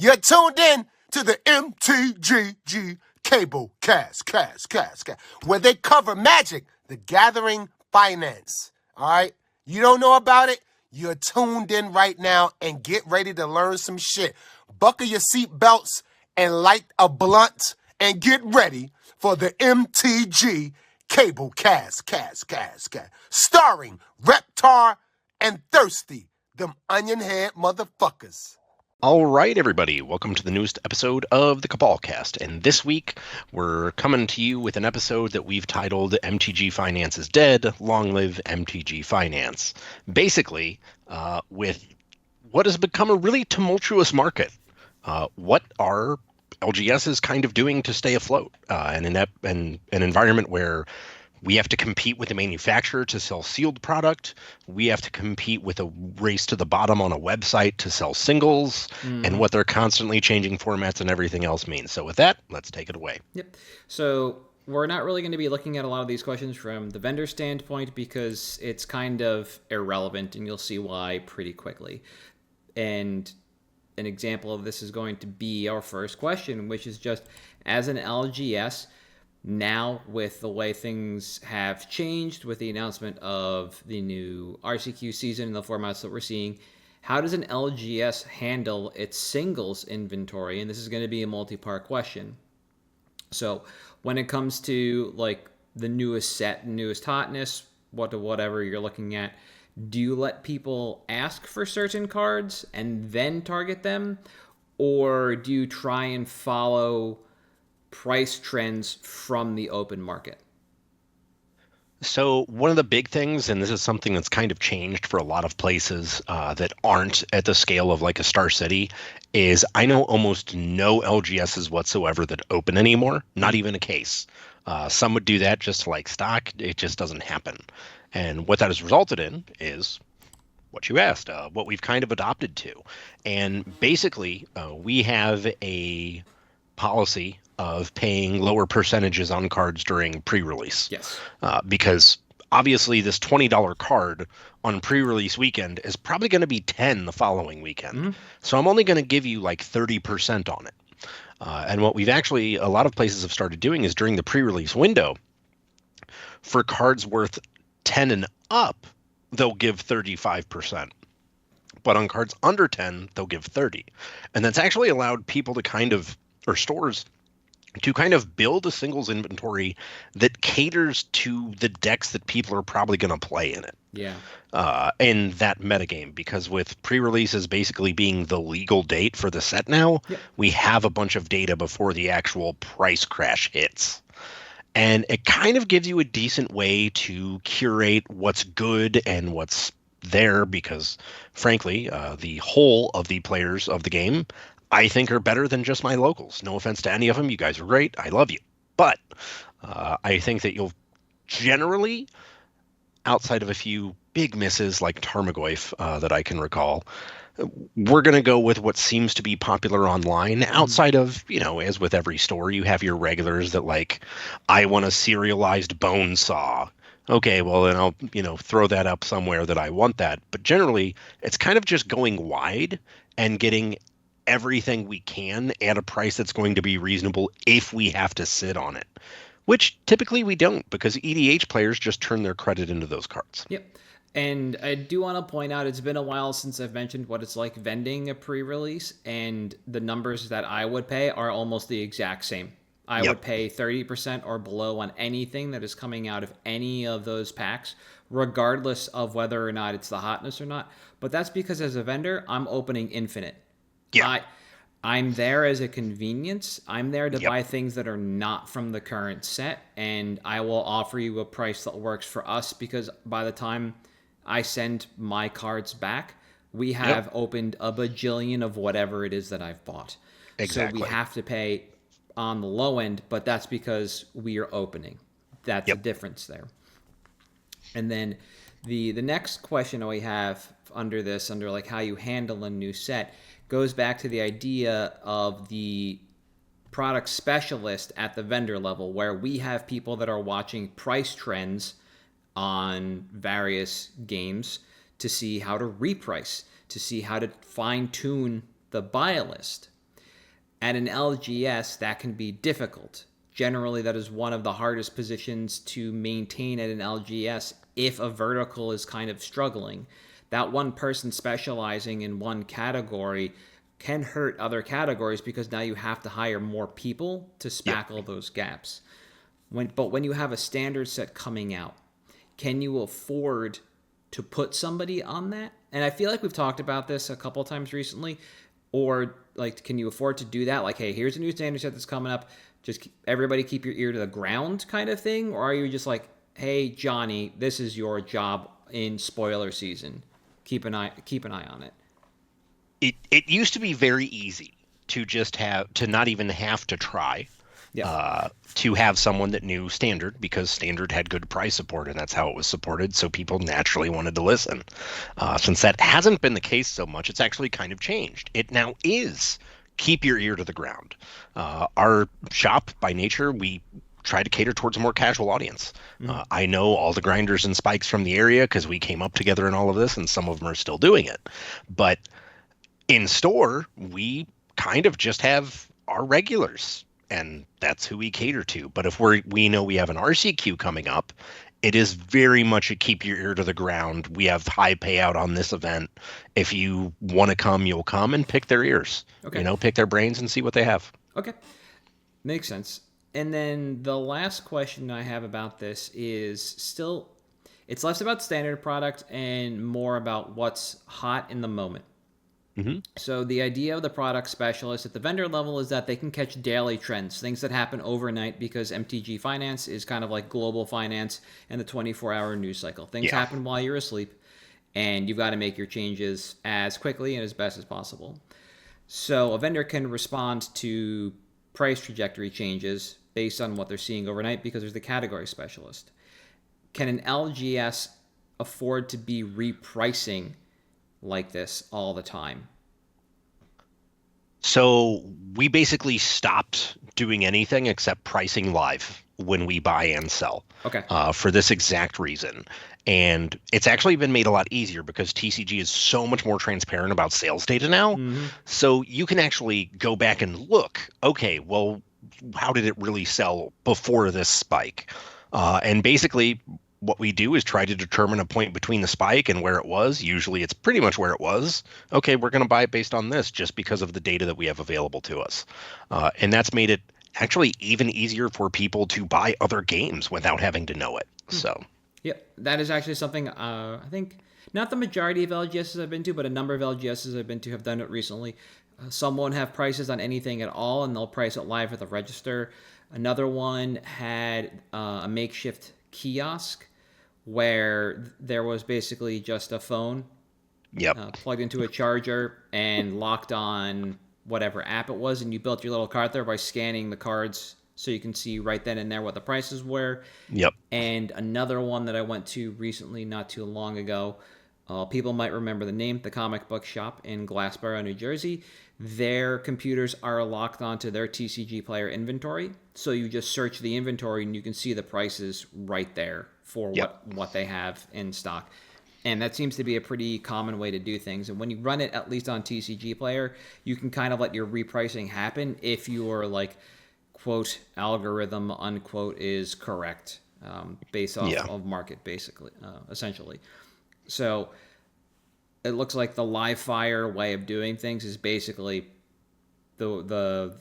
You're tuned in to the MtG Cable cast, where they cover Magic, the Gathering Finance. All right? You don't know about it? You're tuned in right now and get ready to learn some shit. Buckle your seatbelts and light a blunt and get ready for the MtG Cable cast. Starring Reptar and Thirsty, them onion head motherfuckers. All right, everybody. Welcome to the newest episode of the Cabal Cast. And this week, we're coming to you with an episode that we've titled MtG Finance is Dead, Long Live MtG Finance. Basically, with what has become a really tumultuous market. What are LGSs kind of doing to stay afloat in an environment where we have to compete with the manufacturer to sell sealed product. We have to compete with a race to the bottom on a website to sell singles, and what their constantly changing formats and everything else means. So with that, let's take it away. Yep. So we're not really going to be looking at a lot of these questions from the vendor standpoint because it's kind of irrelevant, and you'll see why pretty quickly. And an example of this is going to be our first question, which is just, as an LGS, now, with the way things have changed, with the announcement of the new RCQ season and the formats that we're seeing, how does an LGS handle its singles inventory? And this is going to be a multi-part question. So when it comes to like the newest set, newest hotness, whatever you're looking at, do you let people ask for certain cards and then target them? Or do you try and follow price trends from the open market? So one of the big things, and this is something that's kind of changed for a lot of places that aren't at the scale of like a Star City, is I know almost no LGSs whatsoever that open anymore, not even a case. Some would do that just to like stock. It just doesn't happen. And what that has resulted in is what you asked, what we've kind of adopted to. And basically, we have a policy of paying lower percentages on cards during pre-release. Yes. Because obviously this $20 card on pre-release weekend is probably going to be $10 the following weekend. Mm-hmm. So I'm only going to give you like 30% on it. And what we've actually, a lot of places have started doing is during the pre-release window, for cards worth 10 and up, they'll give 35%. But on cards under 10, they'll give 30. And that's actually allowed people to kind of, or stores, to kind of build a singles inventory that caters to the decks that people are probably going to play in it. Yeah. In that metagame, because with pre-releases basically being the legal date for the set now, we have a bunch of data before the actual price crash hits. And it kind of gives you a decent way to curate what's good and what's there, because frankly, the whole of the players of the game, I think, are better than just my locals. No offense to any of them. You guys are great. I love you. But I think that you'll generally, outside of a few big misses like Tarmogoyf that I can recall, we're going to go with what seems to be popular online. Outside of, as with every store, you have your regulars that like, I want a serialized bone saw. Okay, well, then I'll, throw that up somewhere that I want that. But generally, it's kind of just going wide and getting everything we can at a price that's going to be reasonable if we have to sit on it, which typically we don't, because EDH players just turn their credit into those cards. Yep. And I do want to point out, it's been a while since I've mentioned what it's like vending a pre-release, and the numbers that I would pay are almost the exact same. I would pay 30% or below on anything that is coming out of any of those packs, regardless of whether or not it's the hotness or not. But that's because as a vendor, I'm opening infinite. Yeah. I'm there as a convenience. I'm there to buy things that are not from the current set, and I will offer you a price that works for us, because by the time I send my cards back, we have opened a bajillion of whatever it is that I've bought. Exactly. So we have to pay on the low end, but that's because we are opening. That's the difference there. And then the next question we have under like how you handle a new set, goes back to the idea of the product specialist at the vendor level, where we have people that are watching price trends on various games to see how to reprice, to see how to fine-tune the buy list. At an LGS, that can be difficult. Generally, that is one of the hardest positions to maintain at an LGS if a vertical is kind of struggling. That one person specializing in one category can hurt other categories because now you have to hire more people to spackle those gaps. But when you have a standard set coming out, can you afford to put somebody on that? And I feel like we've talked about this a couple of times recently. Or like, can you afford to do that? Like, hey, here's a new standard set that's coming up. Just everybody keep your ear to the ground kind of thing? Or are you just like, hey, Johnny, this is your job in spoiler season. Keep an eye on it. It used to be very easy to just not even have to try. To have someone that knew standard, because standard had good price support and that's how it was supported, so people naturally wanted to listen. Since that hasn't been the case so much, it's actually kind of changed. It now is keep your ear to the ground. Our shop, by nature, we try to cater towards a more casual audience. I know all the grinders and spikes from the area because we came up together in all of this, and some of them are still doing it. But in store, we kind of just have our regulars, and that's who we cater to. But if we know we have an RCQ coming up, it is very much a keep your ear to the ground. We have high payout on this event. If you want to come, you'll come, and pick their ears. Okay. Pick their brains and see what they have. Okay. Makes sense. And then the last question I have about this is still, it's less about standard product and more about what's hot in the moment. So the idea of the product specialist at the vendor level is that they can catch daily trends, things that happen overnight, because MtG Finance is kind of like global finance and the 24-hour news cycle. Things happen while you're asleep, and you've got to make your changes as quickly and as best as possible. So a vendor can respond to price trajectory changes based on what they're seeing overnight because there's the category specialist. Can an LGS afford to be repricing like this all the time? So we basically stopped doing anything except pricing live when we buy and sell. Okay. For this exact reason. And it's actually been made a lot easier because TCG is so much more transparent about sales data now. So you can actually go back and look, okay, well, how did it really sell before this spike? And basically what we do is try to determine a point between the spike and where it was. Usually it's pretty much where it was. Okay, we're going to buy it based on this just because of the data that we have available to us. And that's made it actually even easier for people to buy other games without having to know it. So, yep, that is actually something I think not the majority of LGSs I've been to, but a number of LGSs I've been to have done it recently. Some won't have prices on anything at all, and they'll price it live at the register. Another one had a makeshift kiosk where there was basically just a phone plugged into a charger and locked on whatever app it was, and you built your little cart there by scanning the cards so you can see right then and there what the prices were. And another one that I went to recently, not too long ago, people might remember the name, the comic book shop in Glassboro, New Jersey. Their computers are locked onto their TCG player inventory, so you just search the inventory and you can see the prices right there for what they have in stock. And that seems to be a pretty common way to do things. And when you run it, at least on TCG Player, you can kind of let your repricing happen if your, like, quote, algorithm, unquote, is correct based off of market, basically, essentially. So it looks like the live fire way of doing things is basically the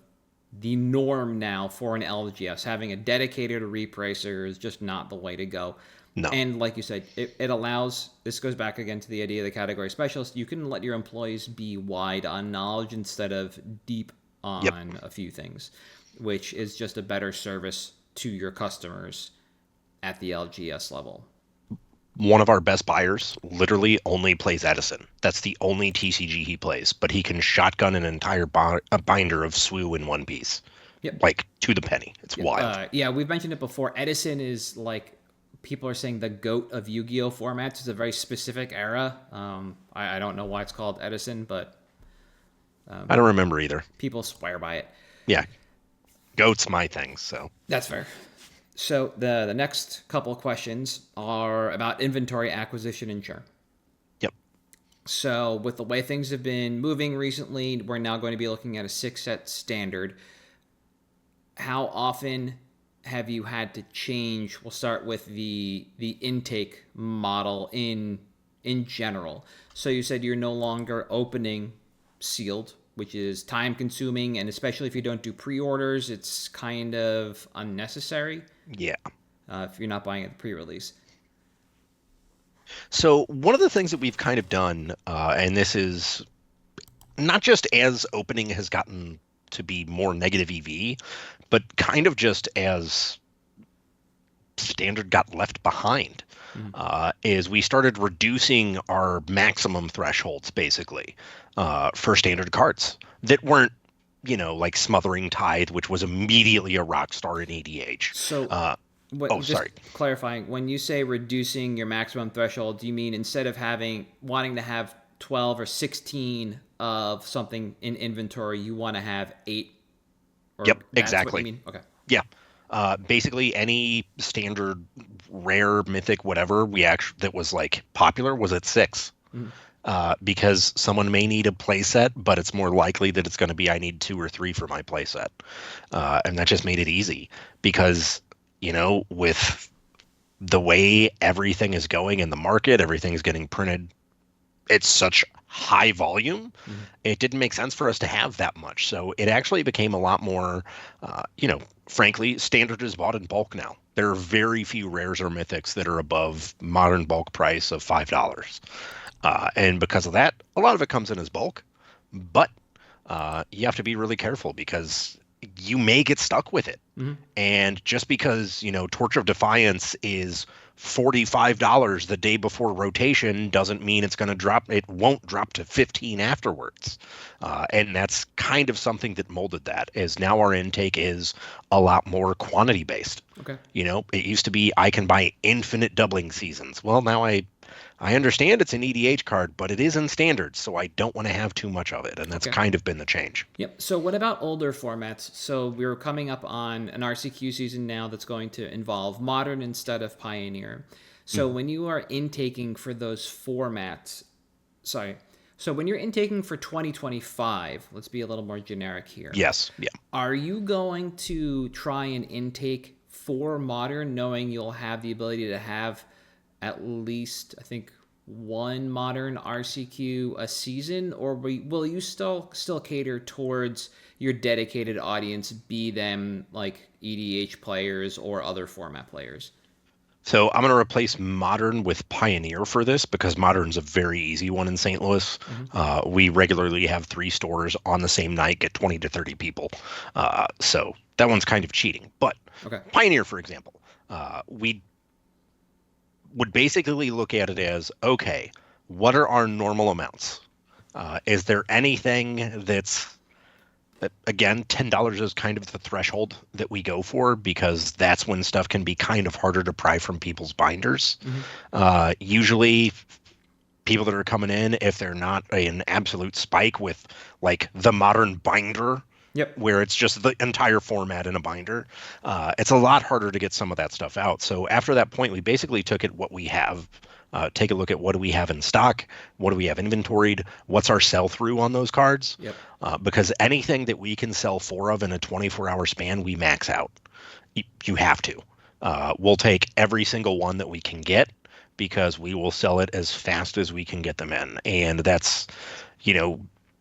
norm now for an LGS. Having a dedicated repricer is just not the way to go. No. And like you said, it allows, this goes back again to the idea of the category specialist. You can let your employees be wide on knowledge instead of deep on a few things, which is just a better service to your customers at the LGS level. One of our best buyers literally only plays Edison. That's the only TCG he plays, but he can shotgun an entire binder of SWU in one piece. Like, to the penny. It's wild. We've mentioned it before. Edison is, like, people are saying the GOAT of Yu-Gi-Oh! Formats. It's a very specific era. I don't know why it's called Edison, but... I don't remember either. People swear by it. Yeah. GOAT's my thing, so... That's fair. So the next couple of questions are about inventory acquisition and churn. Yep. So with the way things have been moving recently, we're now going to be looking at a 6-set standard. How often have you had to change? We'll start with the intake model in general. So you said you're no longer opening sealed, which is time consuming, and especially if you don't do pre-orders, it's kind of unnecessary. Yeah. If you're not buying at the pre-release. So one of the things that we've kind of done, and this is not just as opening has gotten to be more negative EV, but kind of just as standard got left behind, is we started reducing our maximum thresholds, basically, for standard cards that weren't, like Smothering Tithe, which was immediately a rock star in EDH. So, sorry. Clarifying, when you say reducing your maximum threshold, do you mean instead of wanting to have 12 or 16 of something in inventory, you want to have 8? Yep, exactly. What you mean? Okay. Yeah. Basically, any standard, rare, mythic, whatever that was like popular was at 6. Because someone may need a playset, but it's more likely that it's going to be I need 2 or 3 for my playset, and that just made it easy because with the way everything is going in the market, everything's getting printed. It's such high volume. It didn't make sense for us to have that much. So it actually became a lot more, frankly, standard is bought in bulk now. There are very few rares or mythics that are above modern bulk price of $5. And because of that, a lot of it comes in as bulk, but you have to be really careful because you may get stuck with it. And just because, Torch of Defiance is $45 the day before rotation doesn't mean it's going to drop. It won't drop to 15 afterwards. And that's kind of something that molded that, is now our intake is a lot more quantity based. Okay. It used to be I can buy infinite doubling seasons. Well, now I understand it's an EDH card, but it is in standard, so I don't want to have too much of it, and that's kind of been the change. Yep. So what about older formats? So we're coming up on an RCQ season now that's going to involve Modern instead of Pioneer. So when you are intaking for those formats, so when you're intaking for 2025, let's be a little more generic here. Yes. Yeah. Are you going to try and intake for Modern, knowing you'll have the ability to have at least, I think, 1 Modern RCQ a season, or will you still cater towards your dedicated audience, be them like EDH players or other format players? So I'm going to replace Modern with Pioneer for this because Modern's a very easy one in St. Louis. We regularly have 3 stores on the same night, get 20 to 30 people. So that one's kind of cheating. But Pioneer, for example, we would basically look at it as, okay, what are our normal amounts? Is there anything that's, again, $10 is kind of the threshold that we go for because that's when stuff can be kind of harder to pry from people's binders. Usually people that are coming in, if they're not an absolute spike with like the Modern binder, where it's just the entire format in a binder, it's a lot harder to get some of that stuff out. So after that point, we basically took it what we have, take a look at what do we have in stock, what do we have inventoried, what's our sell-through on those cards, because anything that we can sell 4 of in a 24-hour span, we max out. You have to. We'll take every single one that we can get because we will sell it as fast as we can get them in. And that's,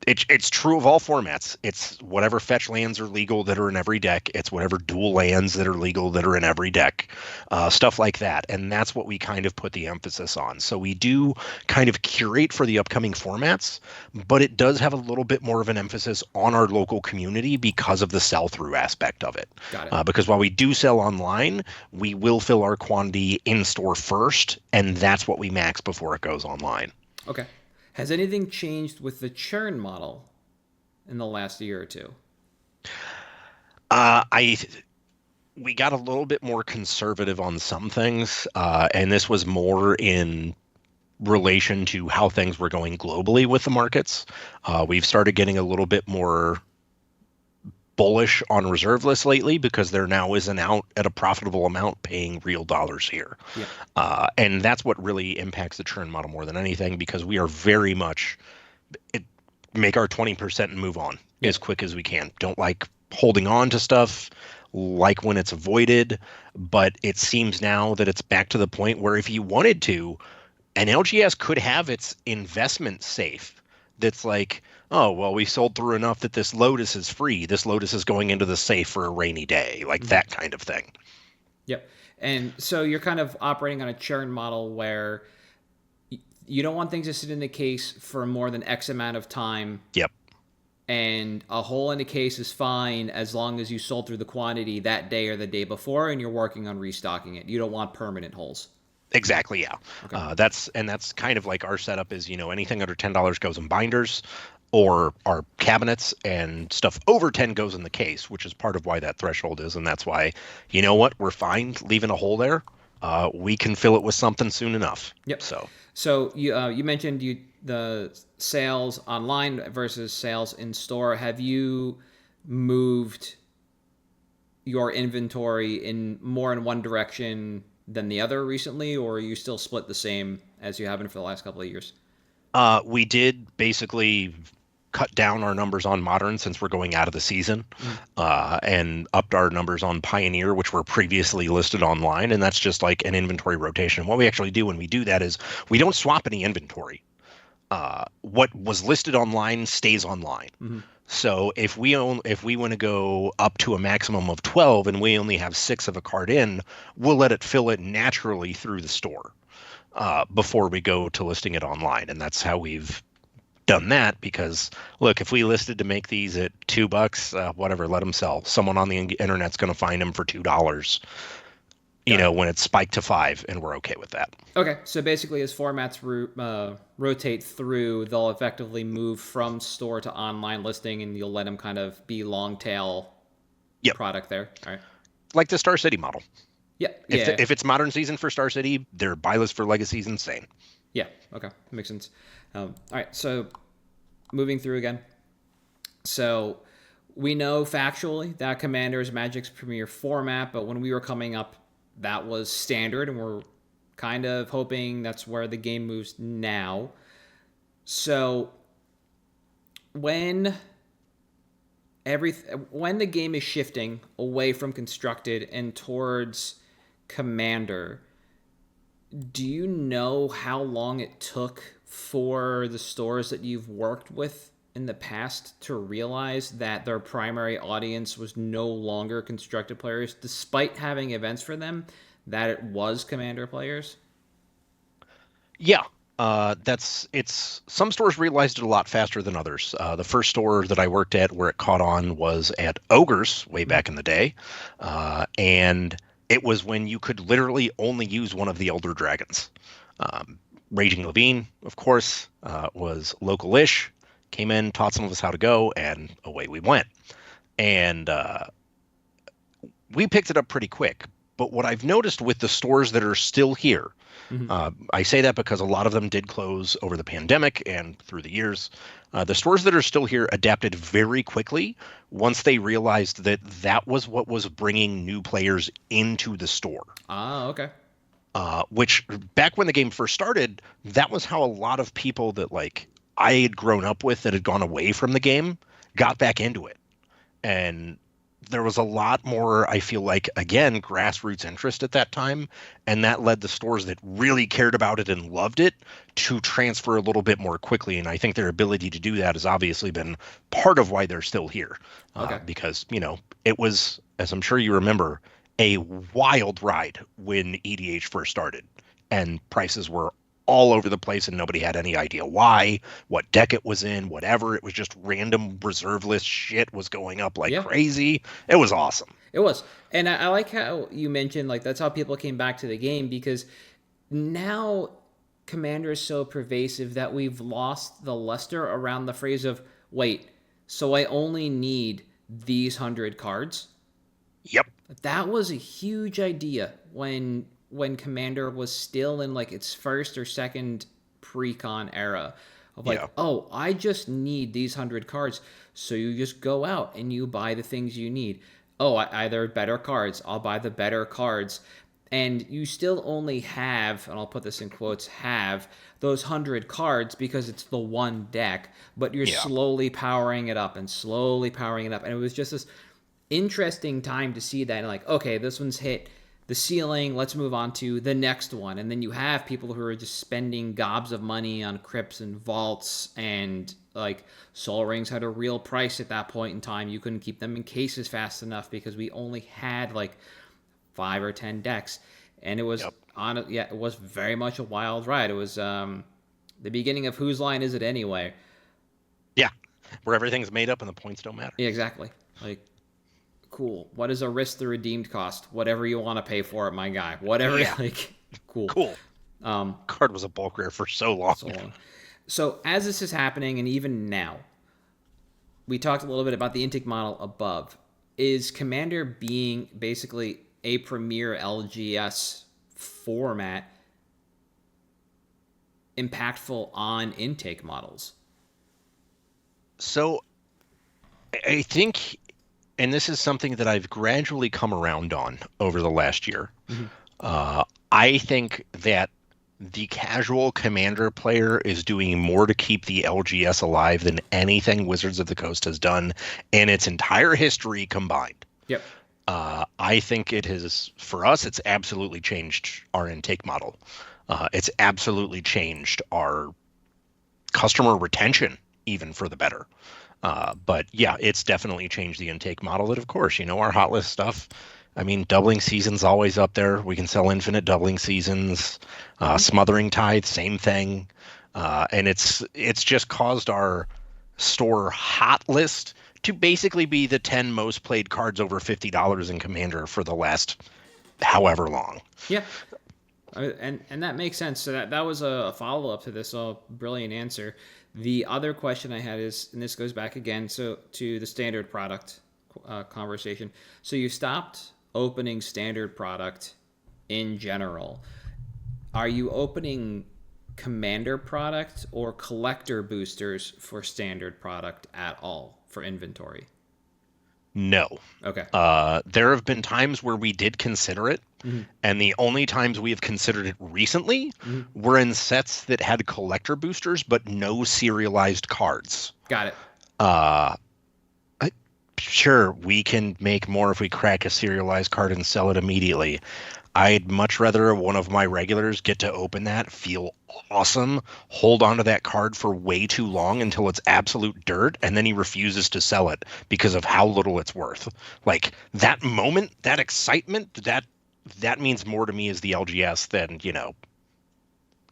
it's true of all formats. It's whatever fetch lands are legal that are in every deck. It's whatever dual lands that are legal that are in every deck, stuff like that. And that's what we kind of put the emphasis on. So we do kind of curate for the upcoming formats, but it does have a little bit more of an emphasis on our local community because of the sell-through aspect of it. Got it. Because while we do sell online, we will fill our quantity in store first, and that's what we max before it goes online. Okay. Has anything changed with the churn model in the last year or two? We got a little bit more conservative on some things, and this was more in relation to how things were going globally with the markets. We've started getting a little bit more bullish on reserve lists lately because there now is an out at a profitable amount paying real dollars here. Yep. And that's what really impacts the churn model more than anything, because we are very much make our 20% and move on as quick as we can. Don't like holding on to stuff, like when it's avoided. But it seems now that it's back to the point where if you wanted to, an LGS could have its investment safe that's like, oh, well, we sold through enough that this Lotus is free. This Lotus is going into the safe for a rainy day, like that kind of thing. Yep. And so you're kind of operating on a churn model where you don't want things to sit in the case for more than X amount of time. Yep. And a hole in the case is fine as long as you sold through the quantity that day or the day before and you're working on restocking it. You don't want permanent holes. Exactly, yeah. Okay. That's kind of like our setup is, anything under $10 goes in binders or our cabinets, and stuff over 10 goes in the case, which is part of why that threshold is. And that's why, we're fine leaving a hole there. We can fill it with something soon enough. Yep. So you mentioned the sales online versus sales in store. Have you moved your inventory in one direction than the other recently, or are you still split the same as you have been for the last couple of years? We did basically cut down our numbers on Modern since we're going out of the season, and upped our numbers on Pioneer, which were previously listed online. And that's just like an inventory rotation. And what we actually do when we do that is we don't swap any inventory. What was listed online stays online. Mm-hmm. So if we want to go up to a maximum of 12 and we only have 6 of a card in, we'll let it fill it naturally through the store before we go to listing it online. And that's how we've done that, because look, if we listed to make these at $2, whatever, let them sell. Someone on the internet's going to find them for $2. When it's spiked to 5, and we're okay with that. Okay, so basically as formats rotate through, they'll effectively move from store to online listing, and you'll let them kind of be long tail product there. All right. Like the Star City model. Yeah. If it's Modern season for Star City, their buy list for Legacy's insane. Yeah, okay, makes sense. All right, so moving through again. So we know factually that Commander is Magic's premier format, but when we were coming up, that was standard, and we're kind of hoping that's where the game moves now. So when the game is shifting away from constructed and towards Commander, do you know how long it took for the stores that you've worked with in the past to realize that their primary audience was no longer constructed players, despite having events for them, that it was Commander players? Yeah. Some stores realized it a lot faster than others. The first store that I worked at where it caught on was at Ogre's way back in the day. And it was when you could literally only use one of the Elder Dragons. Raging Levine, of course, was local-ish, came in, taught some of us how to go, and away we went. And we picked it up pretty quick. But what I've noticed with the stores that are still here, I say that because a lot of them did close over the pandemic and through the years. The stores that are still here adapted very quickly once they realized that was what was bringing new players into the store. Ah, okay. Which back when the game first started, that was how a lot of people that I had grown up with that had gone away from the game got back into it. And there was a lot more, I feel like, again, grassroots interest at that time. And that led the stores that really cared about it and loved it to transfer a little bit more quickly. And I think their ability to do that has obviously been part of why they're still here. Okay. Because, it was, as I'm sure you remember, a wild ride when EDH first started, and prices were all over the place and nobody had any idea why, what deck it was in, whatever. It was just random reserve list shit was going up like crazy. It was awesome. It was. And I like how you mentioned that's how people came back to the game, because now Commander is so pervasive that we've lost the luster around the phrase of, wait, so I only need these 100 cards? Yep. That was a huge idea when Commander was still in its first or second pre-con era. of like, oh, I just need these 100 cards. So you just go out and you buy the things you need. Oh, they're better cards. I'll buy the better cards. And you still only have, and I'll put this in quotes, have those 100 cards because it's the one deck, but you're slowly powering it up and slowly powering it up. And it was just this interesting time to see that, and like, okay, this one's hit the ceiling, let's move on to the next one. And then you have people who are just spending gobs of money on crypts and vaults, and like Soul Rings had a real price at that point in time. You couldn't keep them in cases fast enough because we only had like 5 or 10 decks, and it was it was very much a wild ride. It was the beginning of Whose Line Is It Anyway? Yeah, where everything's made up and the points don't matter. Yeah, exactly. Like, cool. What is a risk the redeemed cost? Whatever you want to pay for it, my guy. Whatever. Yeah. Like, cool. Card was a bulk rare for so long. So as this is happening, and even now, we talked a little bit about the intake model above. Is Commander being basically a premier LGS format impactful on intake models? So I think, and this is something that I've gradually come around on over the last year, I think that the casual Commander player is doing more to keep the LGS alive than anything Wizards of the Coast has done in its entire history combined. Yep. I think it has, for us, it's absolutely changed our intake model. It's absolutely changed our customer retention, even for the better. But yeah, it's definitely changed the intake model. That, of course, our hot list stuff. I mean, doubling season's always up there. We can sell infinite doubling seasons. Smothering Tithe, same thing. And it's just caused our store hot list to basically be the 10 most played cards over $50 in Commander for the last however long. Yeah. And that makes sense. So that was a follow-up to this brilliant answer. The other question I had is, and this goes back again to the standard product conversation. So you stopped opening standard product in general. Are you opening Commander product or collector boosters for standard product at all for inventory? No. Okay. There have been times where we did consider it, and the only times we have considered it recently were in sets that had collector boosters but no serialized cards. Got it. Sure, we can make more if we crack a serialized card and sell it immediately. I'd much rather one of my regulars get to open that, feel awesome, hold on to that card for way too long until it's absolute dirt, and then he refuses to sell it because of how little it's worth. Like, that moment, that excitement, that means more to me as the LGS than,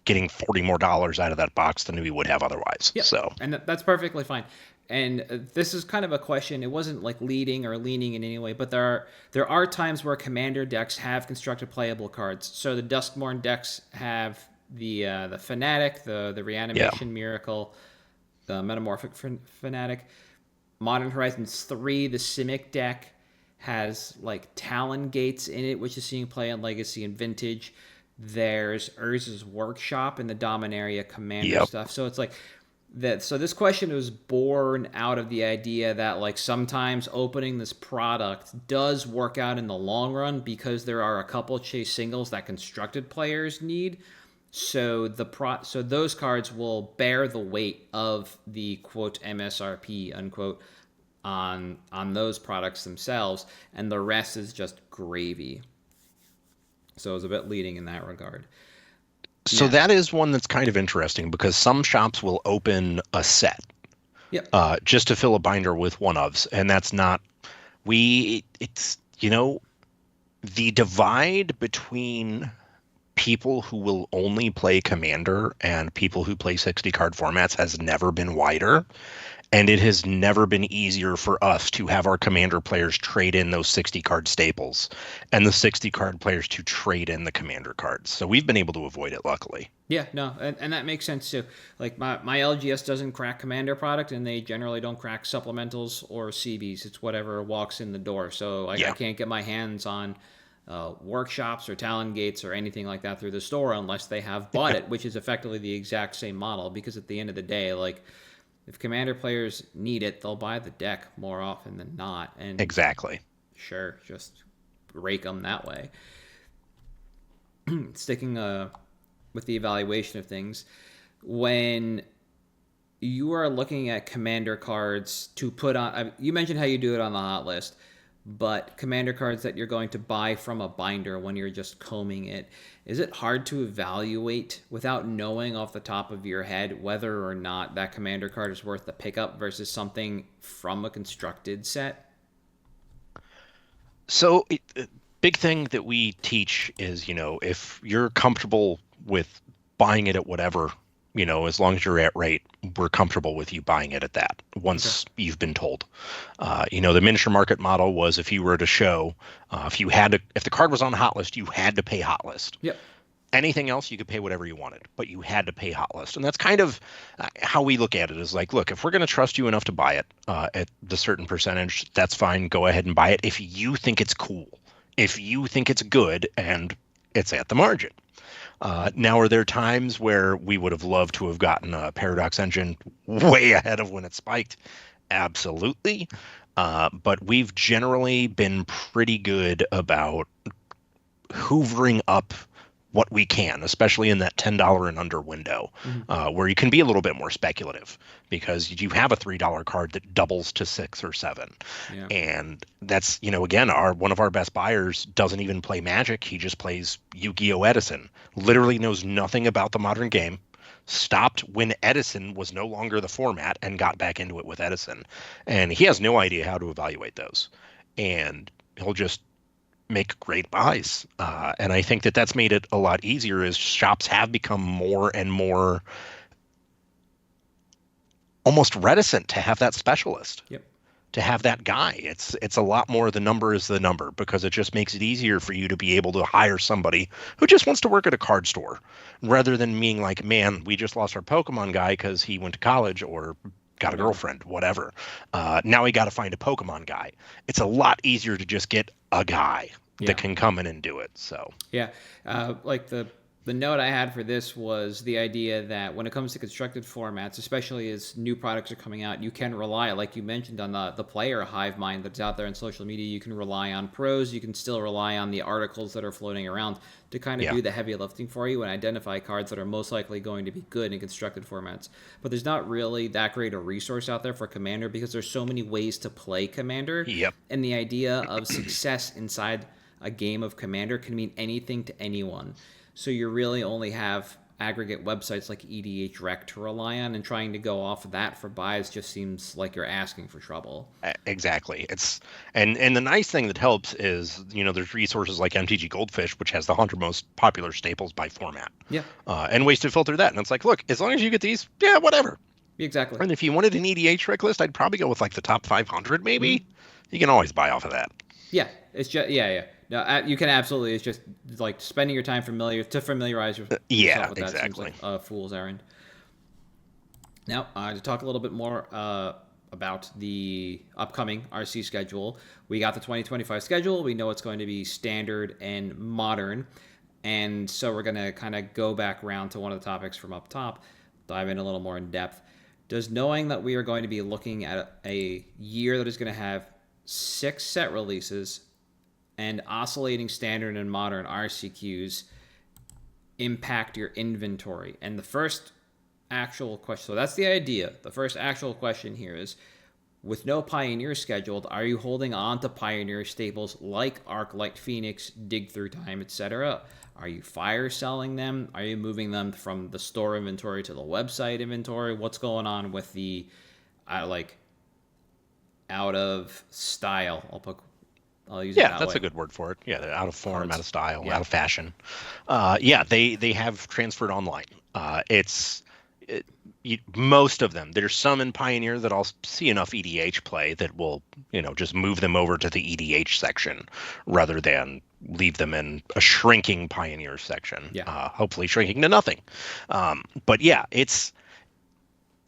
getting $40 more out of that box than we would have otherwise. Yep. So, and that's perfectly fine. And this is kind of a question. It wasn't like leading or leaning in any way, but there are times where Commander decks have constructed playable cards. So the Duskmourn decks have the Fanatic, the Reanimation Miracle, the Metamorphic Fanatic. Modern Horizons 3, the Simic deck has like Talon Gates in it, which is seeing play on Legacy and Vintage. There's Urza's Workshop and the Dominaria Commander stuff. So it's like that. So this question was born out of the idea that like sometimes opening this product does work out in the long run because there are a couple chase singles that constructed players need. So so those cards will bear the weight of the quote MSRP unquote on those products themselves, and the rest is just gravy. So it was a bit leading in that regard. So that is one that's kind of interesting because some shops will open a set just to fill a binder with one-ofs, and that's not it's the divide between people who will only play Commander and people who play 60 card formats has never been wider. And it has never been easier for us to have our Commander players trade in those 60 card staples and the 60 card players to trade in the Commander cards. So we've been able to avoid it, luckily. Yeah, no, and that makes sense too. Like my LGS doesn't crack Commander product, and they generally don't crack supplementals or CBs. It's whatever walks in the door. So I can't get my hands on workshops or talent gates or anything like that through the store unless they have bought it, which is effectively the exact same model. Because at the end of the day, like, if Commander players need it, they'll buy the deck more often than not. And Exactly. sure, just rake them that way. Sticking with the evaluation of things, when you are looking at Commander cards to put on, you mentioned how you do it on the hot list, but Commander cards that you're going to buy from a binder when you're just combing it, is it hard to evaluate without knowing off the top of your head whether or not that Commander card is worth the pickup versus something from a constructed set? So, big thing that we teach is, if you're comfortable with buying it at whatever, as long as you're at rate, we're comfortable with you buying it at that once you've been told. The miniature market model was if you were to show, if the card was on the hot list, you had to pay hot list. Yep. Anything else, you could pay whatever you wanted, but you had to pay hot list. And that's kind of how we look at it is like, look, if we're going to trust you enough to buy it at the certain percentage, that's fine. Go ahead and buy it if you think it's cool, if you think it's good and it's at the margin. Now, are there times where we would have loved to have gotten a Paradox Engine way ahead of when it spiked? Absolutely. But we've generally been pretty good about hoovering up what we can, especially in that $10 and under window, where you can be a little bit more speculative because you have a $3 card that doubles to 6 or 7. Yeah. And that's, again, one of our best buyers doesn't even play Magic. He just plays Yu-Gi-Oh! Edison, literally knows nothing about the modern game, stopped when Edison was no longer the format and got back into it with Edison. And he has no idea how to evaluate those. And he'll just make great buys. And I think that that's made it a lot easier as shops have become more and more almost reticent to have that specialist, to have that guy. It's a lot more the number is the number because it just makes it easier for you to be able to hire somebody who just wants to work at a card store rather than being like, man, we just lost our Pokemon guy because he went to college or got a girlfriend, whatever. Now we got to find a Pokemon guy. It's a lot easier to just get a guy that can come in and do it. So like the note I had for this was the idea that when it comes to constructed formats, especially as new products are coming out, you can rely, like you mentioned, on the player hive mind that's out there on social media. You can rely on pros. You can still rely on the articles that are floating around to kind of do the heavy lifting for you and identify cards that are most likely going to be good in constructed formats. But there's not really that great a resource out there for Commander because there's so many ways to play Commander. And the idea of success inside a game of Commander can mean anything to anyone. So you really only have aggregate websites like EDH Rec to rely on, and trying to go off of that for buys just seems like you're asking for trouble. Exactly. And the nice thing that helps is, there's resources like MTG Goldfish, which has the 100 most popular staples by format. And ways to filter that. And it's like, look, as long as you get these, whatever. Exactly. And if you wanted an EDH Rec list, I'd probably go with like the top 500 maybe. You can always buy off of that. Yeah, it's just No, you can absolutely. It's just like spending your time to familiarize yourself with that seems like a fool's errand. Now, to talk a little bit more about the upcoming RC schedule, we got the 2025 schedule. We know it's going to be standard and modern, and so we're going to kind of go back around to one of the topics from up top, dive in a little more in depth. Does knowing that we are going to be looking at a year that is going to have 6 set releases and oscillating standard and modern RCQs impact your inventory? And the first actual question, so that's the idea. The first actual question here is, with no Pioneer scheduled, are you holding on to Pioneer staples like Arclight Phoenix, Dig Through Time, etc.? Are you fire selling them? Are you moving them from the store inventory to the website inventory? What's going on with the out of style? I'll use it that that's way. A good word for it. Yeah, they're out of form, out of style, out of fashion. They have transferred online. Most of them. There's some in Pioneer that I'll see enough EDH play that will, just move them over to the EDH section rather than leave them in a shrinking Pioneer section. Hopefully shrinking to nothing. But it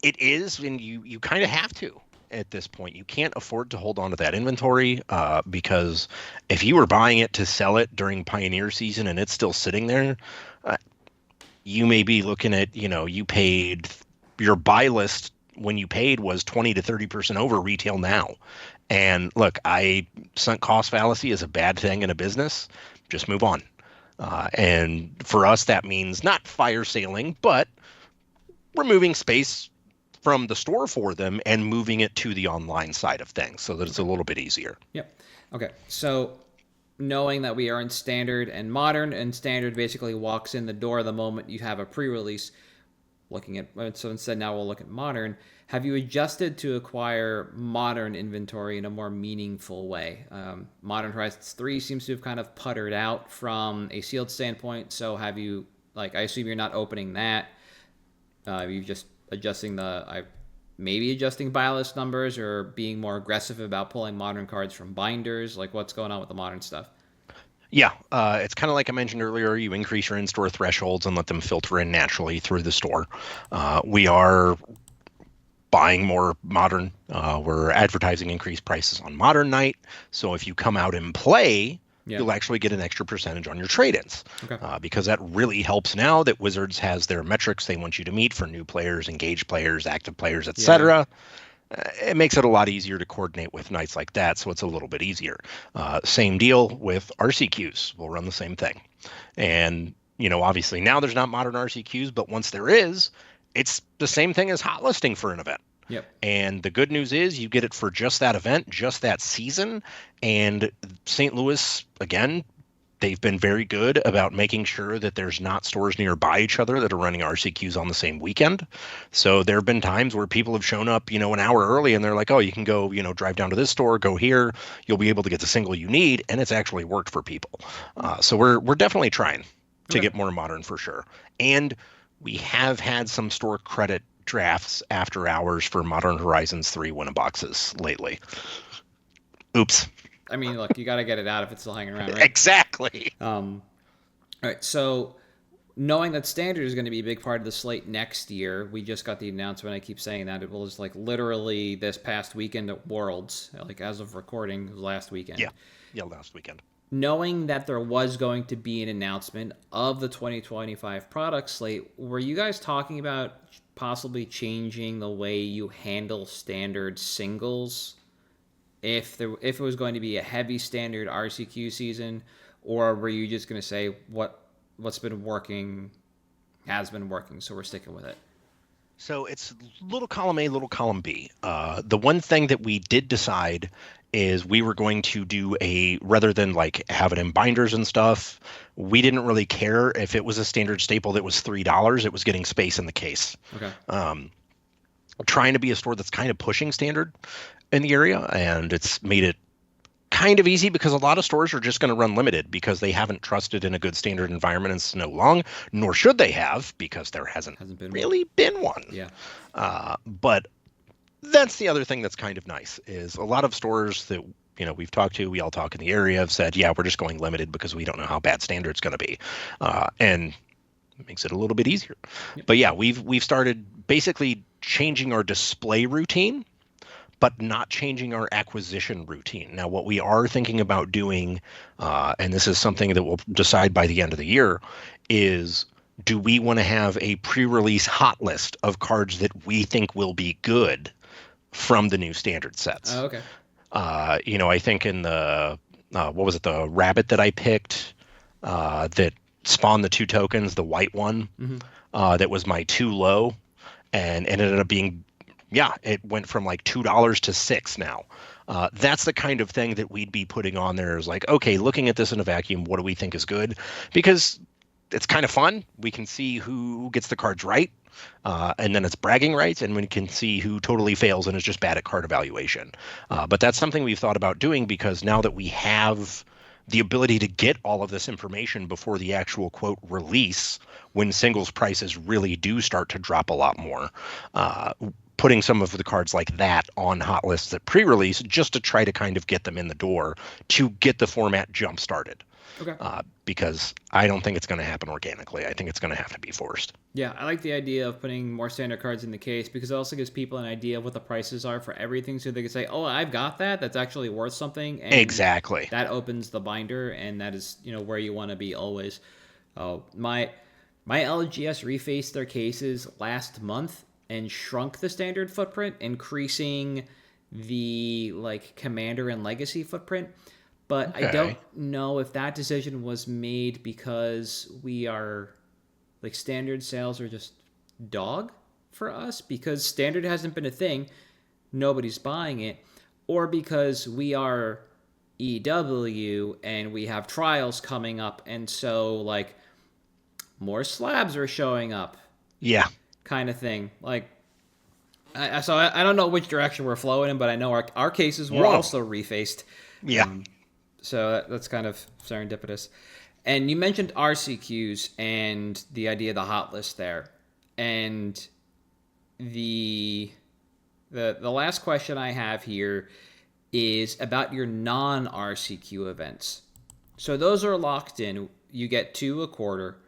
is, and you kind of have to. at this point. You can't afford to hold on to that inventory because if you were buying it to sell it during Pioneer season and it's still sitting there, you may be looking at, you paid your buy list when you paid was 20 to 30% over retail now. And look, sunk cost fallacy is a bad thing in a business. Just move on. And for us, that means not fire sailing, but removing space from the store for them and moving it to the online side of things so that it's a little bit easier. Yep. Okay. So knowing that we are in standard and modern, and standard basically walks in the door the moment you have a pre-release, so instead now we'll look at modern. Have you adjusted to acquire modern inventory in a more meaningful way? Modern Horizons 3 seems to have kind of puttered out from a sealed standpoint. So have you, I assume you're not opening that. You're just adjusting buy list numbers, or being more aggressive about pulling modern cards from binders. What's going on with the modern stuff? Yeah, it's kind of like I mentioned earlier. You increase your in-store thresholds and let them filter in naturally through the store. We are buying more modern. We're advertising increased prices on modern night. So if you come out and play, you'll actually get an extra percentage on your trade-ins. Okay. Because that really helps now that Wizards has their metrics they want you to meet for new players, engaged players, active players, etc. It makes it a lot easier to coordinate with nights like that, so it's a little bit easier. Same deal with RCQs. We'll run the same thing. And, obviously now there's not modern RCQs, but once there is, it's the same thing as hot listing for an event. Yep. And the good news is you get it for just that event, just that season. And St. Louis, again, they've been very good about making sure that there's not stores nearby each other that are running RCQs on the same weekend. So there have been times where people have shown up, an hour early, and they're like, oh, you can go, drive down to this store, go here. You'll be able to get the single you need. And it's actually worked for people. So we're definitely trying to get more modern for sure. And we have had some store credit drafts after hours for Modern Horizons 3 win-a-boxes lately. Oops. I mean, look, you got to get it out if it's still hanging around, right? Exactly. All right, so knowing that standard is going to be a big part of the slate next year, we just got the announcement. I keep saying that. It was literally this past weekend at Worlds, as of recording, last weekend. Yeah, last weekend. Knowing that there was going to be an announcement of the 2025 product slate, were you guys talking about possibly changing the way you handle standard singles if it was going to be a heavy standard RCQ season, or were you just going to say what's been working has been working, so we're sticking with it? So it's little column A, little column B. The one thing that we did decide is we were going to do rather than have it in binders and stuff, we didn't really care if it was a standard staple that was $3. It was getting space in the case. Okay. Trying to be a store that's kind of pushing standard in the area, and it's made it kind of easy because a lot of stores are just going to run limited because they haven't trusted in a good standard environment in so long, nor should they have because there hasn't been one. Yeah. But that's the other thing that's kind of nice is a lot of stores that we've talked to, we all talk in the area, have said, yeah, we're just going limited because we don't know how bad standard's going to be, and it makes it a little bit easier. Yep. But yeah, we've started basically changing our display routine, but not changing our acquisition routine. Now, what we are thinking about doing, and this is something that we'll decide by the end of the year, is do we want to have a pre-release hot list of cards that we think will be good from the new standard sets? Oh, okay. I think in the, the rabbit that I picked that spawned the 2 tokens, the white one, that was my too low, and ended up being, it went from $2 to $6 now. That's the kind of thing that we'd be putting on there is okay, looking at this in a vacuum, what do we think is good? Because it's kind of fun. We can see who gets the cards right, and then it's bragging rights, and we can see who totally fails and is just bad at card evaluation. But that's something we've thought about doing because now that we have the ability to get all of this information before the actual quote release, when singles prices really do start to drop a lot more, putting some of the cards like that on hot lists at pre-release just to try to kind of get them in the door to get the format jump started. Okay. Because I don't think it's going to happen organically. I think it's going to have to be forced. Yeah, I like the idea of putting more standard cards in the case because it also gives people an idea of what the prices are for everything, so they can say, "Oh, I've got that. That's actually worth something." And Exactly. that opens the binder, and that is where you want to be always. Oh, my LGS refaced their cases last month and shrunk the standard footprint, increasing the commander and legacy footprint. But I don't Okay. know if that decision was made because we are standard sales are just dog for us because standard hasn't been a thing, nobody's buying it, or because we are EW and we have trials coming up, and so more slabs are showing up, Yeah. kind of thing. I don't know which direction we're flowing in, but I know our cases were One of also refaced. Yeah. So that's kind of serendipitous. And you mentioned RCQs and the idea of the hot list there. And the last question I have here is about your non-RCQ events. So those are locked in. You get 2 a quarter.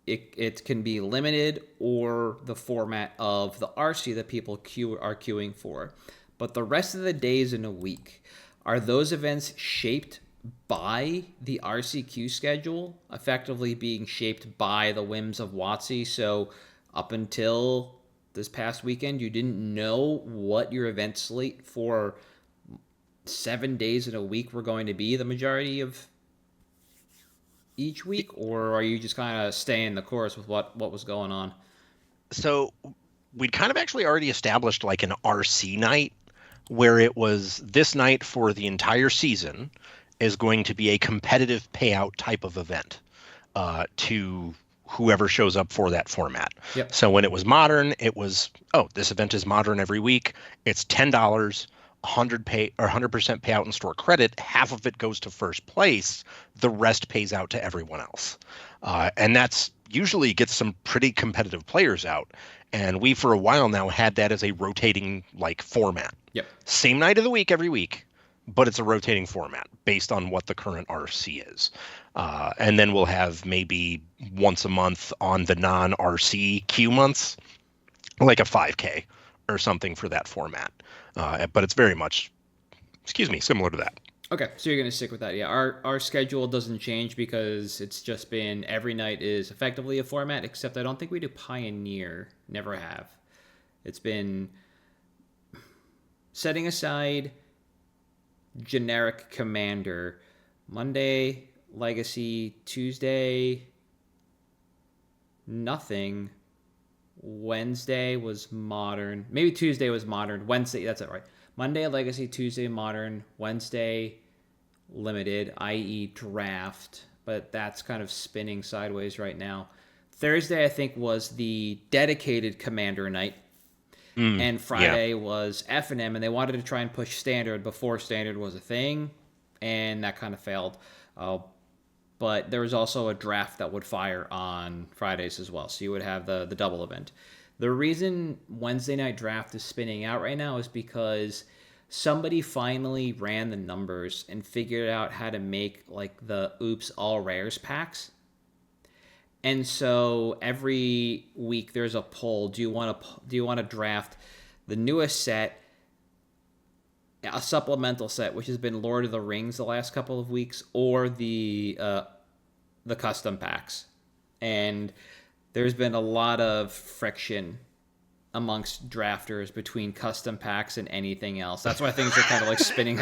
It can be limited or the format of the RC that people are queuing for. But the rest of the days in a week, are those events shaped by the RCQ schedule, effectively being shaped by the whims of WotC? So up until this past weekend, you didn't know what your event slate for 7 days in a week were going to be the majority of each week, or are you just kind of staying the course with what was going on? So we'd kind of actually already established an RC night where it was this night for the entire season is going to be a competitive payout type of event to whoever shows up for that format. Yep. So when it was modern, it was, this event is modern every week. It's $10, 100% payout in store credit. Half of it goes to first place. The rest pays out to everyone else. And that's usually gets some pretty competitive players out. And we, for a while now, had that as a rotating format. Yep. Same night of the week every week, but it's a rotating format based on what the current RC is. And then we'll have maybe once a month on the non-RC queue months, like a 5K or something for that format. But it's very much, similar to that. Okay, so you're going to stick with that. Yeah, our schedule doesn't change because it's just been every night is effectively a format, except I don't think we do Pioneer. Never have. It's been setting aside generic Commander, Monday, Legacy, Tuesday, nothing. Wednesday was Modern. Maybe Tuesday was Modern. Wednesday, that's it, right. Monday, Legacy, Tuesday, Modern, Wednesday, Limited, i.e. Draft, but that's kind of spinning sideways right now. Thursday, I think, was the dedicated Commander night, and Friday was F&M, and they wanted to try and push Standard before Standard was a thing, and that kind of failed. But there was also a draft that would fire on Fridays as well, so you would have the double event. The reason Wednesday night draft is spinning out right now is because somebody finally ran the numbers and figured out how to make the Oops All Rares packs. And so every week there's a poll. Do you want to draft the newest set, a supplemental set, which has been Lord of the Rings the last couple of weeks, or the custom packs? And there's been a lot of friction amongst drafters between custom packs and anything else. That's why things are kind of spinning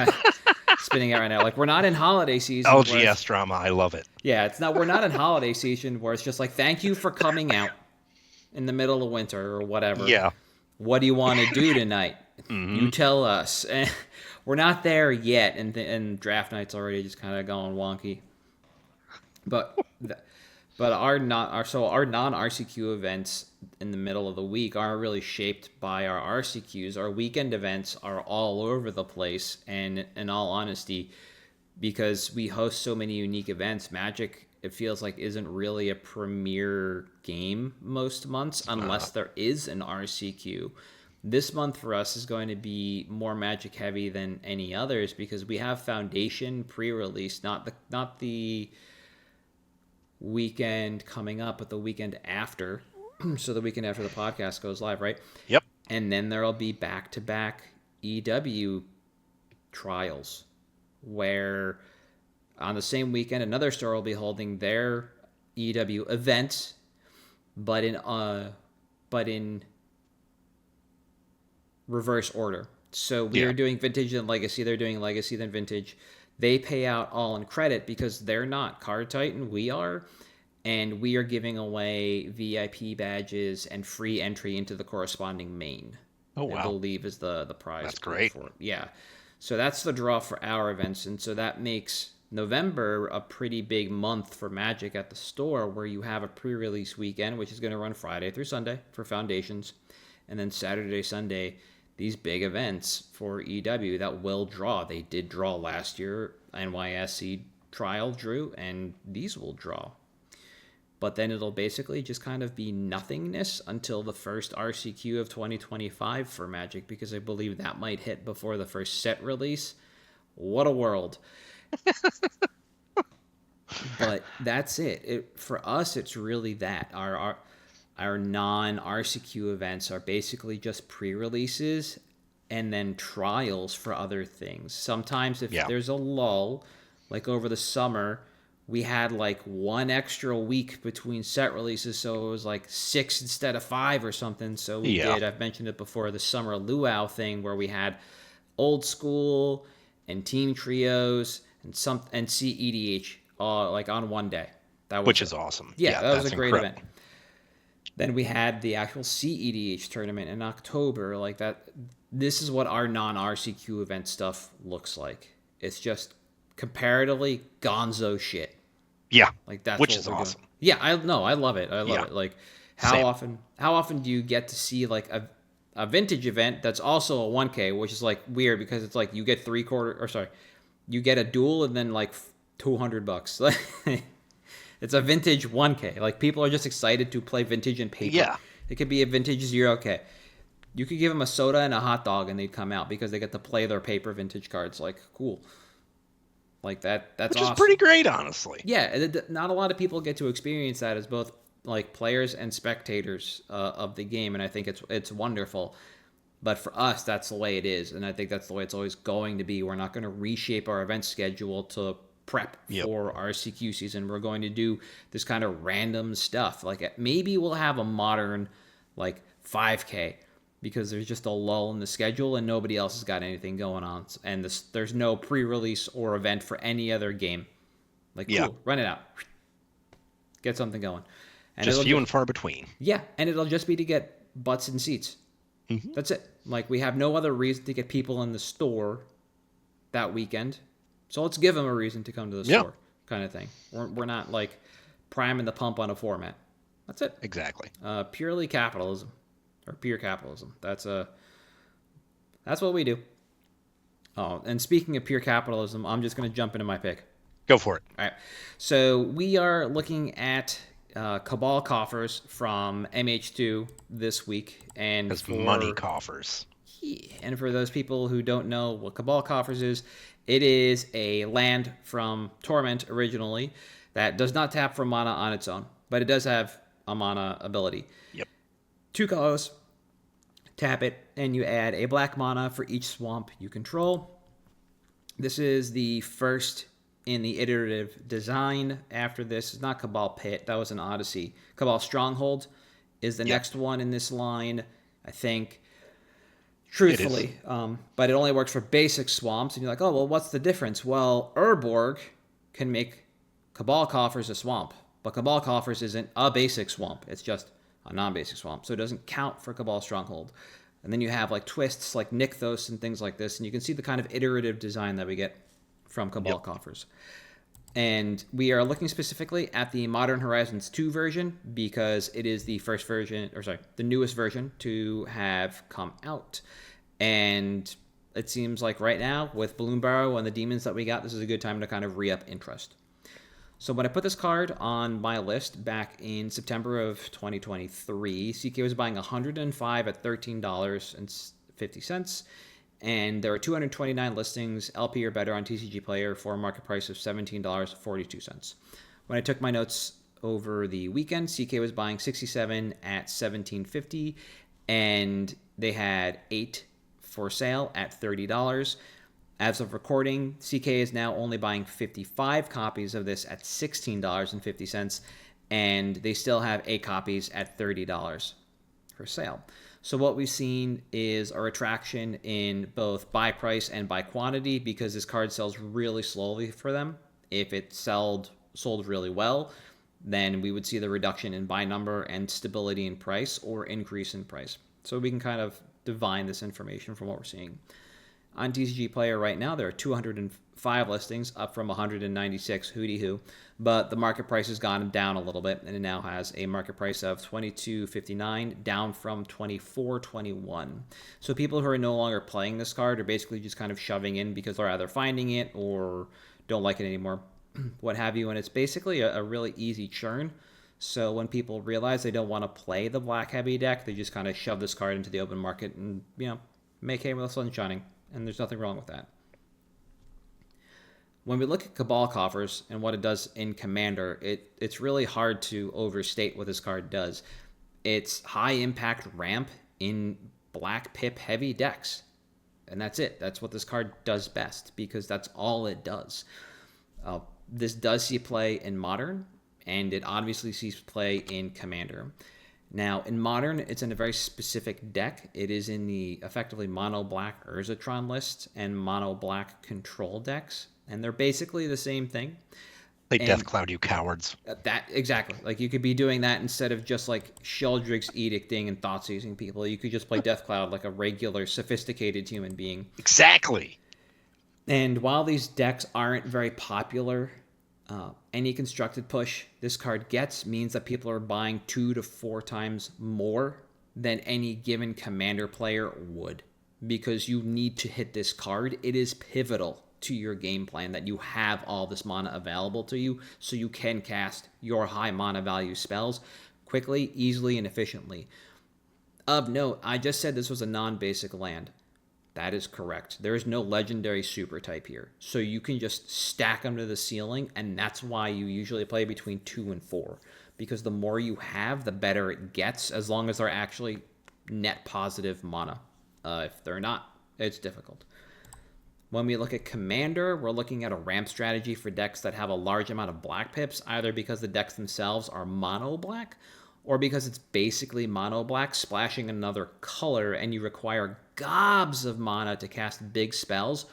out right now. We're not in holiday season. LGS drama, I love it. Yeah, we're not in holiday season where it's just thank you for coming out in the middle of winter or whatever. Yeah. What do you want to do tonight? Mm-hmm. You tell us. We're not there yet, and draft night's already just kind of going wonky. But our non-RCQ events in the middle of the week aren't really shaped by our RCQs. Our weekend events are all over the place, and in all honesty, because we host so many unique events, Magic, it feels like, isn't really a premier game most months unless there is an RCQ. This month for us is going to be more Magic heavy than any others because we have Foundation pre-release, not the weekend coming up, but the weekend after. So the weekend after the podcast goes live, right? Yep. And then there'll be back-to-back EW trials where on the same weekend another store will be holding their EW events, but in reverse order. So we are doing Vintage and Legacy. They're doing Legacy then Vintage. They pay out all in credit because they're not Card Titan. We are. And we are giving away VIP badges and free entry into the corresponding main. Oh, wow. I believe is the prize. That's great. For it. Yeah. So that's the draw for our events. And so that makes November a pretty big month for Magic at the store where you have a pre-release weekend, which is going to run Friday through Sunday for Foundations. And then Saturday, Sunday, these big events for EW that will draw. They did draw last year. NYSC trial drew, and these will draw. But then it'll basically just kind of be nothingness until the first RCQ of 2025 for Magic, because I believe that might hit before the first set release. What a world. But that's it. For us, it's really that. Our non-RCQ events are basically just pre-releases and then trials for other things. Sometimes if there's a lull, like over the summer, we had like one extra week between set releases, so it was like 6 instead of 5 or something. So we did, I've mentioned it before, the summer luau thing where we had old school and team trios and CEDH like on one day. Which is awesome. Yeah, that was a great event. Then we had the actual CEDH tournament in October. Like that, this is what our non-RCQ event stuff looks like. It's just comparatively gonzo shit. Yeah, like that's which is awesome. Doing. Yeah, I love it. I love it. Like how often do you get to see like a vintage event that's also a 1K, which is like weird because it's like you get you get a duel and then like $200. It's a vintage 1K. Like people are just excited to play vintage and paper. Yeah, it could be a vintage 0K. You could give them a soda and a hot dog and they'd come out because they get to play their paper vintage cards. Like cool. Like that's Which awesome. is pretty great, honestly. Yeah, not a lot of people get to experience that as both like players and spectators of the game, and I think it's wonderful. But for us, that's the way it is, and I think that's the way it's always going to be. We're not going to reshape our event schedule to prep for our CQ season. We're going to do this kind of random stuff. Like maybe we'll have a modern like 5K. Because there's just a lull in the schedule and nobody else has got anything going on. And there's no pre-release or event for any other game. Like, cool, run it out. Get something going. And just few and far between. Yeah, and it'll just be to get butts and seats. Mm-hmm. That's it. Like, we have no other reason to get people in the store that weekend. So let's give them a reason to come to the store kind of thing. We're not, like, priming the pump on a format. That's it. Exactly. Purely capitalism. Or pure capitalism. That's what we do. Oh, and speaking of pure capitalism, I'm just going to jump into my pick. Go for it. All right. So we are looking at Cabal coffers from MH2 this week, and as money coffers. Yeah, and for those people who don't know what Cabal coffers is, it is a land from Torment originally that does not tap for mana on its own, but it does have a mana ability. Yep. 2 colors, tap it, and you add a black mana for each swamp you control. This is the first in the iterative design. After this, it's not Cabal Pit, that was an Odyssey. Cabal Stronghold is the next one in this line, I think, truthfully. But it only works for basic swamps, and you're like, oh, well, what's the difference? Well, Urborg can make Cabal Coffers a swamp, but Cabal Coffers isn't a basic swamp, it's just a non-basic swamp, so it doesn't count for Cabal Stronghold. And then you have like twists like Nykthos and things like this, and you can see the kind of iterative design that we get from Cabal coffers. And we are looking specifically at the Modern Horizons 2 version because it is the the newest version to have come out. And it seems like right now with Bloomburrow and the demons that we got, this is a good time to kind of re-up interest. So when I put this card on my list back in September of 2023, CK was buying 105 at $13.50. And there are 229 listings, LP or better, on TCG Player for a market price of $17.42. When I took my notes over the weekend, CK was buying 67 at $17.50, and they had 8 for sale at $30. As of recording, CK is now only buying 55 copies of this at $16.50, and they still have 8 copies at $30 for sale. So what we've seen is a retraction in both buy price and buy quantity, because this card sells really slowly for them. If it sold really well, then we would see the reduction in buy number and stability in price or increase in price. So we can kind of divine this information from what we're seeing. On TCG Player right now, there are 205 listings, up from 196, hooty hoo, but the market price has gone down a little bit, and it now has a market price of $22.59, down from $24.21. So people who are no longer playing this card are basically just kind of shoving in because they're either finding it or don't like it anymore, what have you, and it's basically a really easy churn. So when people realize they don't want to play the black heavy deck, they just kind of shove this card into the open market and, make hay with the sun shining. And there's nothing wrong with that. When we look at Cabal Coffers and what it does in Commander, it's really hard to overstate what this card does. It's high impact ramp in black pip heavy decks. And that's it. That's what this card does best, because that's all it does. This does see play in Modern, and it obviously sees play in Commander. Now, in Modern, it's in a very specific deck. It is in the effectively mono-black Urzatron list and mono-black control decks, and they're basically the same thing. Play Death Cloud, you cowards. That exactly. Like, you could be doing that instead of just like Sheldrick's edicting and thought-seizing people. You could just play Death Cloud like a regular, sophisticated human being. Exactly. And while these decks aren't very popular, any constructed push this card gets means that people are buying 2 to 4 times more than any given Commander player would, because you need to hit this card. It is pivotal to your game plan that you have all this mana available to you, so you can cast your high mana value spells quickly, easily, and efficiently. Of note, I just said this was a non-basic land. That is correct. There is no legendary super type here. So you can just stack them to the ceiling, and that's why you usually play between 2 and 4. Because the more you have, the better it gets, as long as they're actually net positive mana. If they're not, it's difficult. When we look at Commander, we're looking at a ramp strategy for decks that have a large amount of black pips, either because the decks themselves are mono-black, or because it's basically mono-black splashing another color and you require gobs of mana to cast big spells,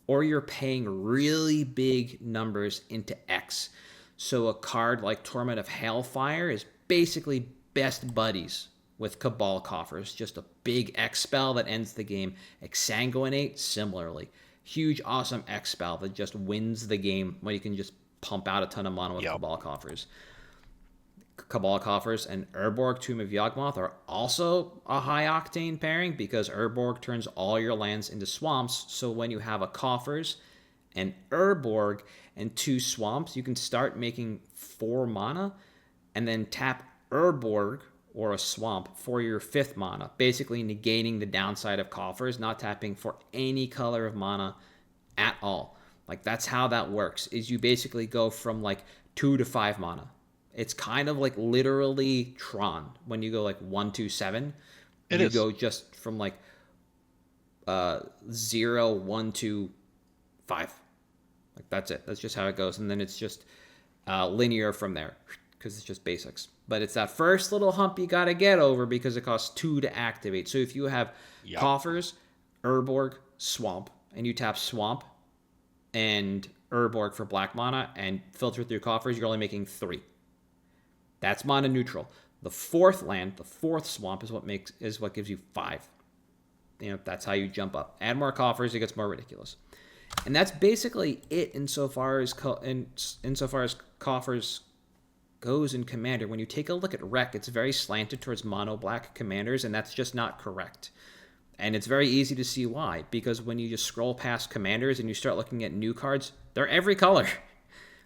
or you're paying really big numbers into X. So a card like Torment of Hailfire is basically best buddies with Cabal Coffers, just a big X spell that ends the game. Exsanguinate, similarly. Huge, awesome X spell that just wins the game when you can just pump out a ton of mana with Cabal Coffers. Cabal Coffers and Urborg, Tomb of Yawgmoth, are also a high-octane pairing, because Urborg turns all your lands into swamps, so when you have a Coffers, an Urborg, and 2 swamps, you can start making 4 mana, and then tap Urborg, or a swamp, for your 5th mana, basically negating the downside of Coffers, not tapping for any color of mana at all. Like, that's how that works, is you basically go from, 2 to 5 mana. It's kind of like literally Tron. When you go 1, 2, 7, you go just from 0, 1, 2, 5. That's it. That's just how it goes. And then it's just linear from there, because it's just basics. But it's that first little hump you got to get over, because it costs 2 to activate. So if you have Coffers, Urborg, Swamp, and you tap Swamp and Urborg for black mana and filter through Coffers, you're only making 3. That's mana neutral. The 4th land, the 4th swamp, is what gives you 5. That's how you jump up. Add more Coffers, it gets more ridiculous. And that's basically it insofar as Coffers goes in Commander. When you take a look at Rec, it's very slanted towards mono-black Commanders, and that's just not correct. And it's very easy to see why, because when you just scroll past Commanders and you start looking at new cards, they're every color.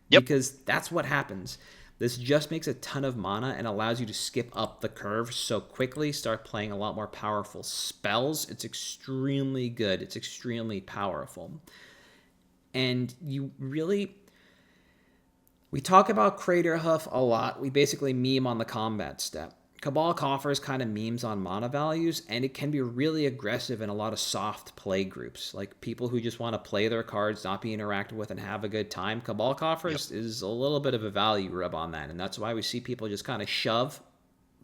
Yep. because that's what happens. This just makes a ton of mana and allows you to skip up the curve so quickly, start playing a lot more powerful spells. It's extremely good. It's extremely powerful. And you really... We talk about Crater Hoof a lot. We basically meme on the combat step. Cabal Coffers kind of memes on mana values, and it can be really aggressive in a lot of soft play groups. Like people who just want to play their cards, not be interacted with, and have a good time. Cabal Coffers is a little bit of a value rub on that, and that's why we see people just kind of shove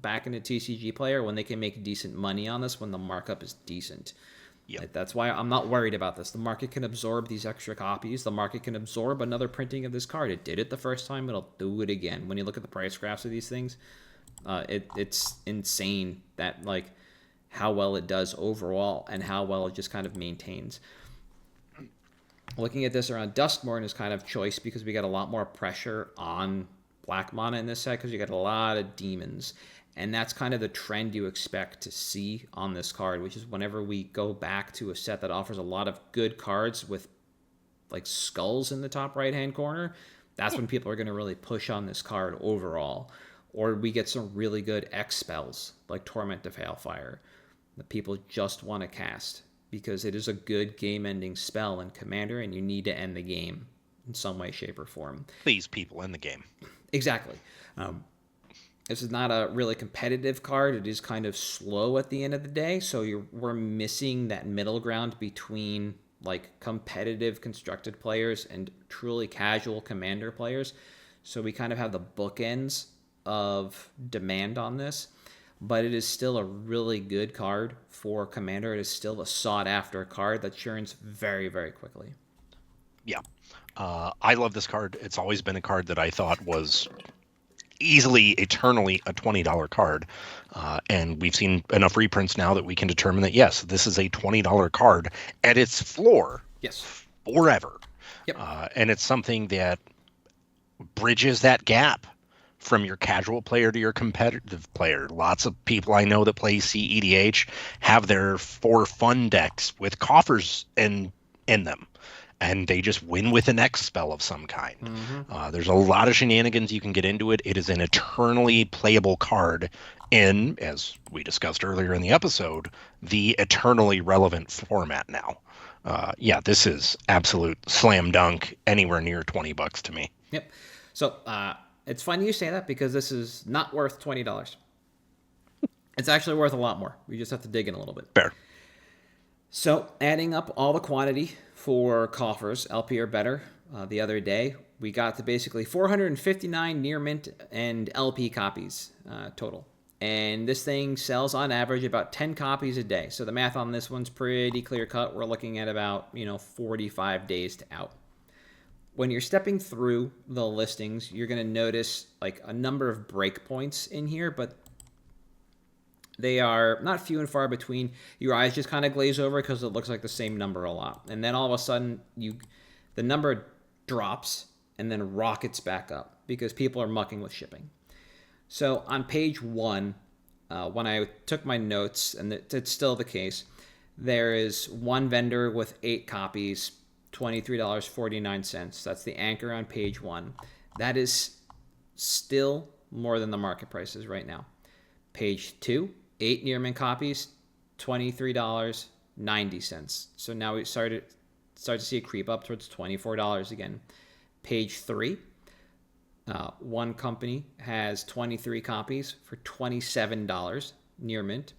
back into TCG Player when they can make decent money on this when the markup is decent. Yep. Like, that's why I'm not worried about this. The market can absorb these extra copies. The market can absorb another printing of this card. It did it the first time. It'll do it again. When you look at the price graphs of these things, it's insane that like how well it does overall and how well it just kind of maintains. Looking at this around Duskmourn is kind of choice because we got a lot more pressure on black mana in this set because you got a lot of demons. And that's kind of the trend you expect to see on this card, which is whenever we go back to a set that offers a lot of good cards with like skulls in the top right-hand corner, that's when people are going to really push on this card overall. Or we get some really good X spells like Torment of Hailfire that people just want to cast because it is a good game-ending spell in Commander and you need to end the game in some way, shape, or form. Please, people, end the game. Exactly. This is not a really competitive card. It is kind of slow at the end of the day, so we're missing that middle ground between like competitive constructed players and truly casual Commander players. So we kind of have the bookends of demand on this, but it is still a really good card for Commander. It is still a sought-after card that churns very, very quickly. Yeah. I love this card. It's always been a card that I thought was easily, eternally a $20 card. And we've seen enough reprints now that we can determine that, yes, this is a $20 card at its floor. Yes. Forever. Yep. And it's something that bridges that gap from your casual player to your competitive player. Lots of people I know that play CEDH have their 4 fun decks with coffers in them. And they just win with an X spell of some kind. Mm-hmm. There's a lot of shenanigans you can get into it. It is an eternally playable card in, as we discussed earlier in the episode, the eternally relevant format now. Yeah, this is absolute slam dunk, anywhere near $20 to me. Yep. So it's funny you say that because this is not worth $20. It's actually worth a lot more. We just have to dig in a little bit. Fair. So adding up all the quantity for coffers, LP or better, the other day, we got to basically 459 near mint and LP copies total. And this thing sells on average about 10 copies a day. So the math on this one's pretty clear cut. We're looking at about, 45 days to out. When you're stepping through the listings, you're going to notice like a number of breakpoints in here, but they are not few and far between. Your eyes just kind of glaze over because it looks like the same number a lot. And then all of a sudden, the number drops and then rockets back up because people are mucking with shipping. So on page 1, when I took my notes, and it's still the case, there is one vendor with 8 copies, $23.49. That's the anchor on page 1. That is still more than the market price is right now. Page 2, 8 near mint copies, $23.90. So now we start to see it creep up towards $24 again. Page 3, one company has 23 copies for $27 near mint.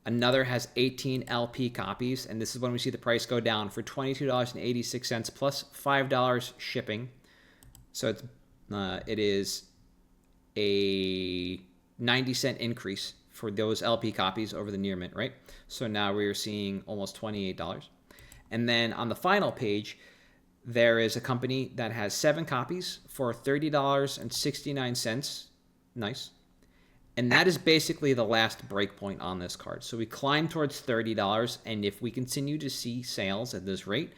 Another has 18 LP copies, and this is when we see the price go down for $22.86 plus $5 shipping. So it is a 90-cent increase for those LP copies over the near mint, right? So now we are seeing almost $28. And then on the final page, there is a company that has 7 copies for $30.69. Nice. And that is basically the last breakpoint on this card. So we climb towards $30, and if we continue to see sales at this rate,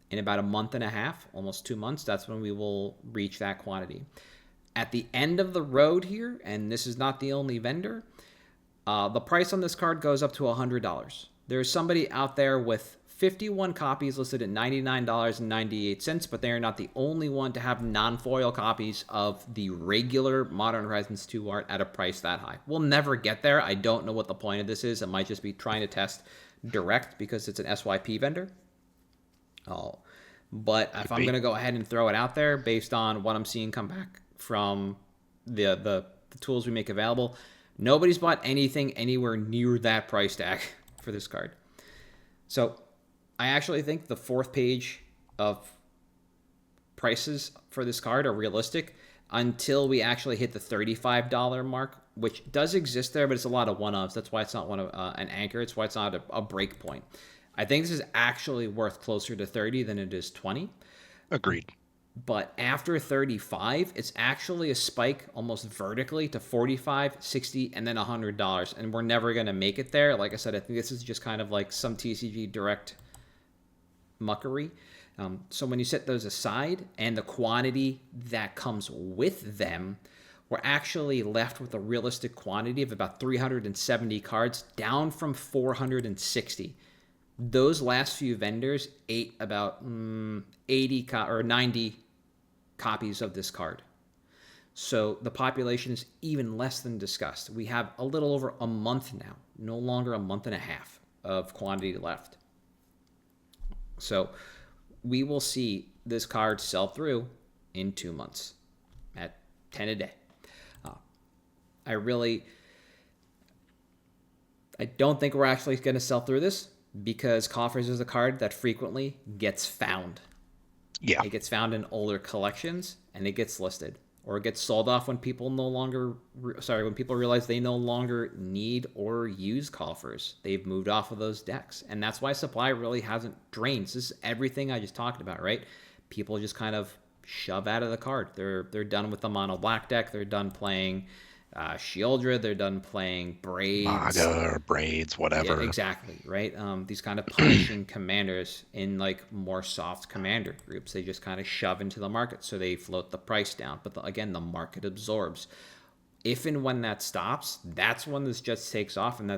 in about a month and a half, almost 2 months, that's when we will reach that quantity. At the end of the road here, and this is not the only vendor, the price on this card goes up to $100. There's somebody out there with 51 copies listed at $99.98, but they are not the only one to have non-foil copies of the regular Modern Horizons 2 art at a price that high. We'll never get there. I don't know what the point of this is. It might just be trying to test direct because it's an SYP vendor. But if I'm going to go ahead and throw it out there based on what I'm seeing come back from the tools we make available, nobody's bought anything anywhere near that price tag for this card. So I actually think the fourth page of prices for this card are realistic until we actually hit the $35 mark, which does exist there, but it's a lot of one-offs. That's why it's not an anchor. It's why it's not a break point. I think this is actually worth closer to 30 than it is 20. Agreed. But after 35, it's actually a spike almost vertically to 45, 60, and then $100. And we're never going to make it there. Like I said, I think this is just kind of like some TCG direct muckery. So when you set those aside and the quantity that comes with them, we're actually left with a realistic quantity of about 370 cards, down from 460. Those last few vendors ate about 90 copies of this card. So the population is even less than discussed. We have a little over a month now, no longer a month and a half of quantity left. So we will see this card sell through in 2 months at 10 a day. I don't think we're actually going to sell through this because Coffers is a card that frequently gets found. Yeah. It gets found in older collections and it gets listed, or it gets sold off when people when people realize they no longer need or use Coffers. They've moved off of those decks. And that's why supply really hasn't drained. This is everything I just talked about, right? People just kind of shove out of the card. They're done with the mono black deck. They're done playing Shieldred, they're done playing Braids. Maga, Braids, whatever. Yeah, exactly, right? These kind of punishing commanders in like more soft commander groups, they just kind of shove into the market, so they float the price down. But again, the market absorbs. If and when that stops, that's when this just takes off, and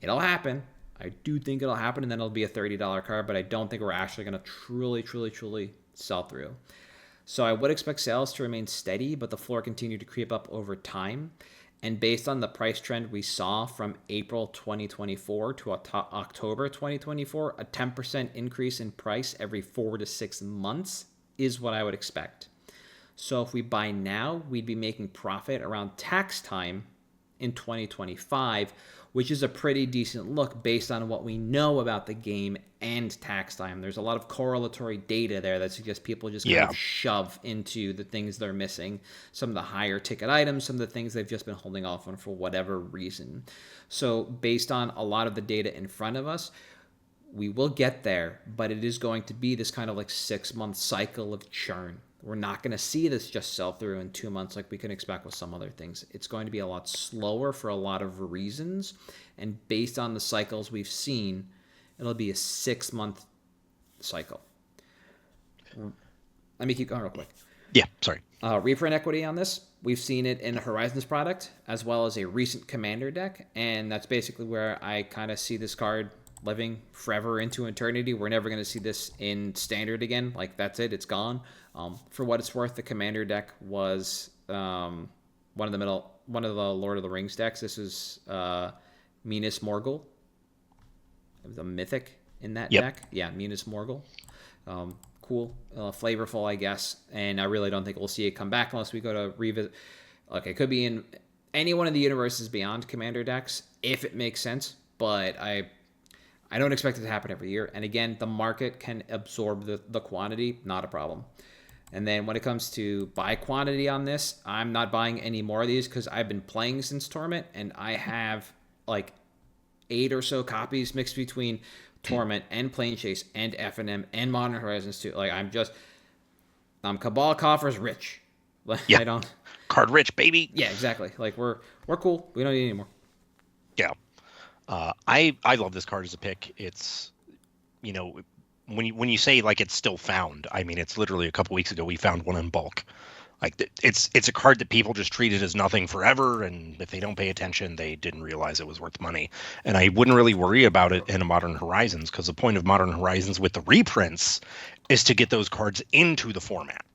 it'll happen. I do think it'll happen, and then it'll be a $30 card, but I don't think we're actually going to truly sell through. So I would expect sales to remain steady, but the floor continue to creep up over time. And based on the price trend we saw from April 2024 to October 2024, a 10% increase in price every 4 to 6 months is what I would expect. So if we buy now, we'd be making profit around tax time in 2025, which is a pretty decent look based on what we know about the game and tax time. There's a lot of correlatory data there that suggests people just kind of shove into the things they're missing, some of the higher ticket items, some of the things they've just been holding off on for whatever reason. So based on a lot of the data in front of us, we will get there, but it is going to be this kind of like 6-month cycle of churn. We're not going to see this just sell through in 2 months like we can expect with some other things. It's going to be a lot slower for a lot of reasons. And based on the cycles we've seen, it'll be a 6-month cycle. Let me keep going real quick. Yeah, sorry. Reprint equity on this, we've seen it in the Horizons product as well as a recent Commander deck. And that's basically where I kind of see this card living forever into eternity. We're never going to see this in Standard again. Like, that's it. It's gone. For what it's worth, the Commander deck was one of the Lord of the Rings decks. This is Minas Morgul. It was a mythic in that deck. Yeah, Minas Morgul. Cool. Flavorful, I guess. And I really don't think we'll see it come back unless we go to revisit. Like, it could be in any one of the universes beyond Commander decks, if it makes sense. But I don't expect it to happen every year. And again, the market can absorb the quantity, not a problem. And then when it comes to buy quantity on this, I'm not buying any more of these because I've been playing since Torment, and I have like 8 or so copies mixed between Torment and Plane Chase and F&M and Modern Horizons 2. Like, I'm Cabal Coffers rich. Yeah. I don't card rich, baby. Yeah, exactly. Like, we're cool. We don't need any more. Yeah. I love this card as a pick. It's, when you say like it's still found, I mean, it's literally a couple weeks ago we found one in bulk. Like it's a card that people just treated as nothing forever, and if they don't pay attention, they didn't realize it was worth money. And I wouldn't really worry about it in a Modern Horizons, because the point of Modern Horizons with the reprints is to get those cards into the format.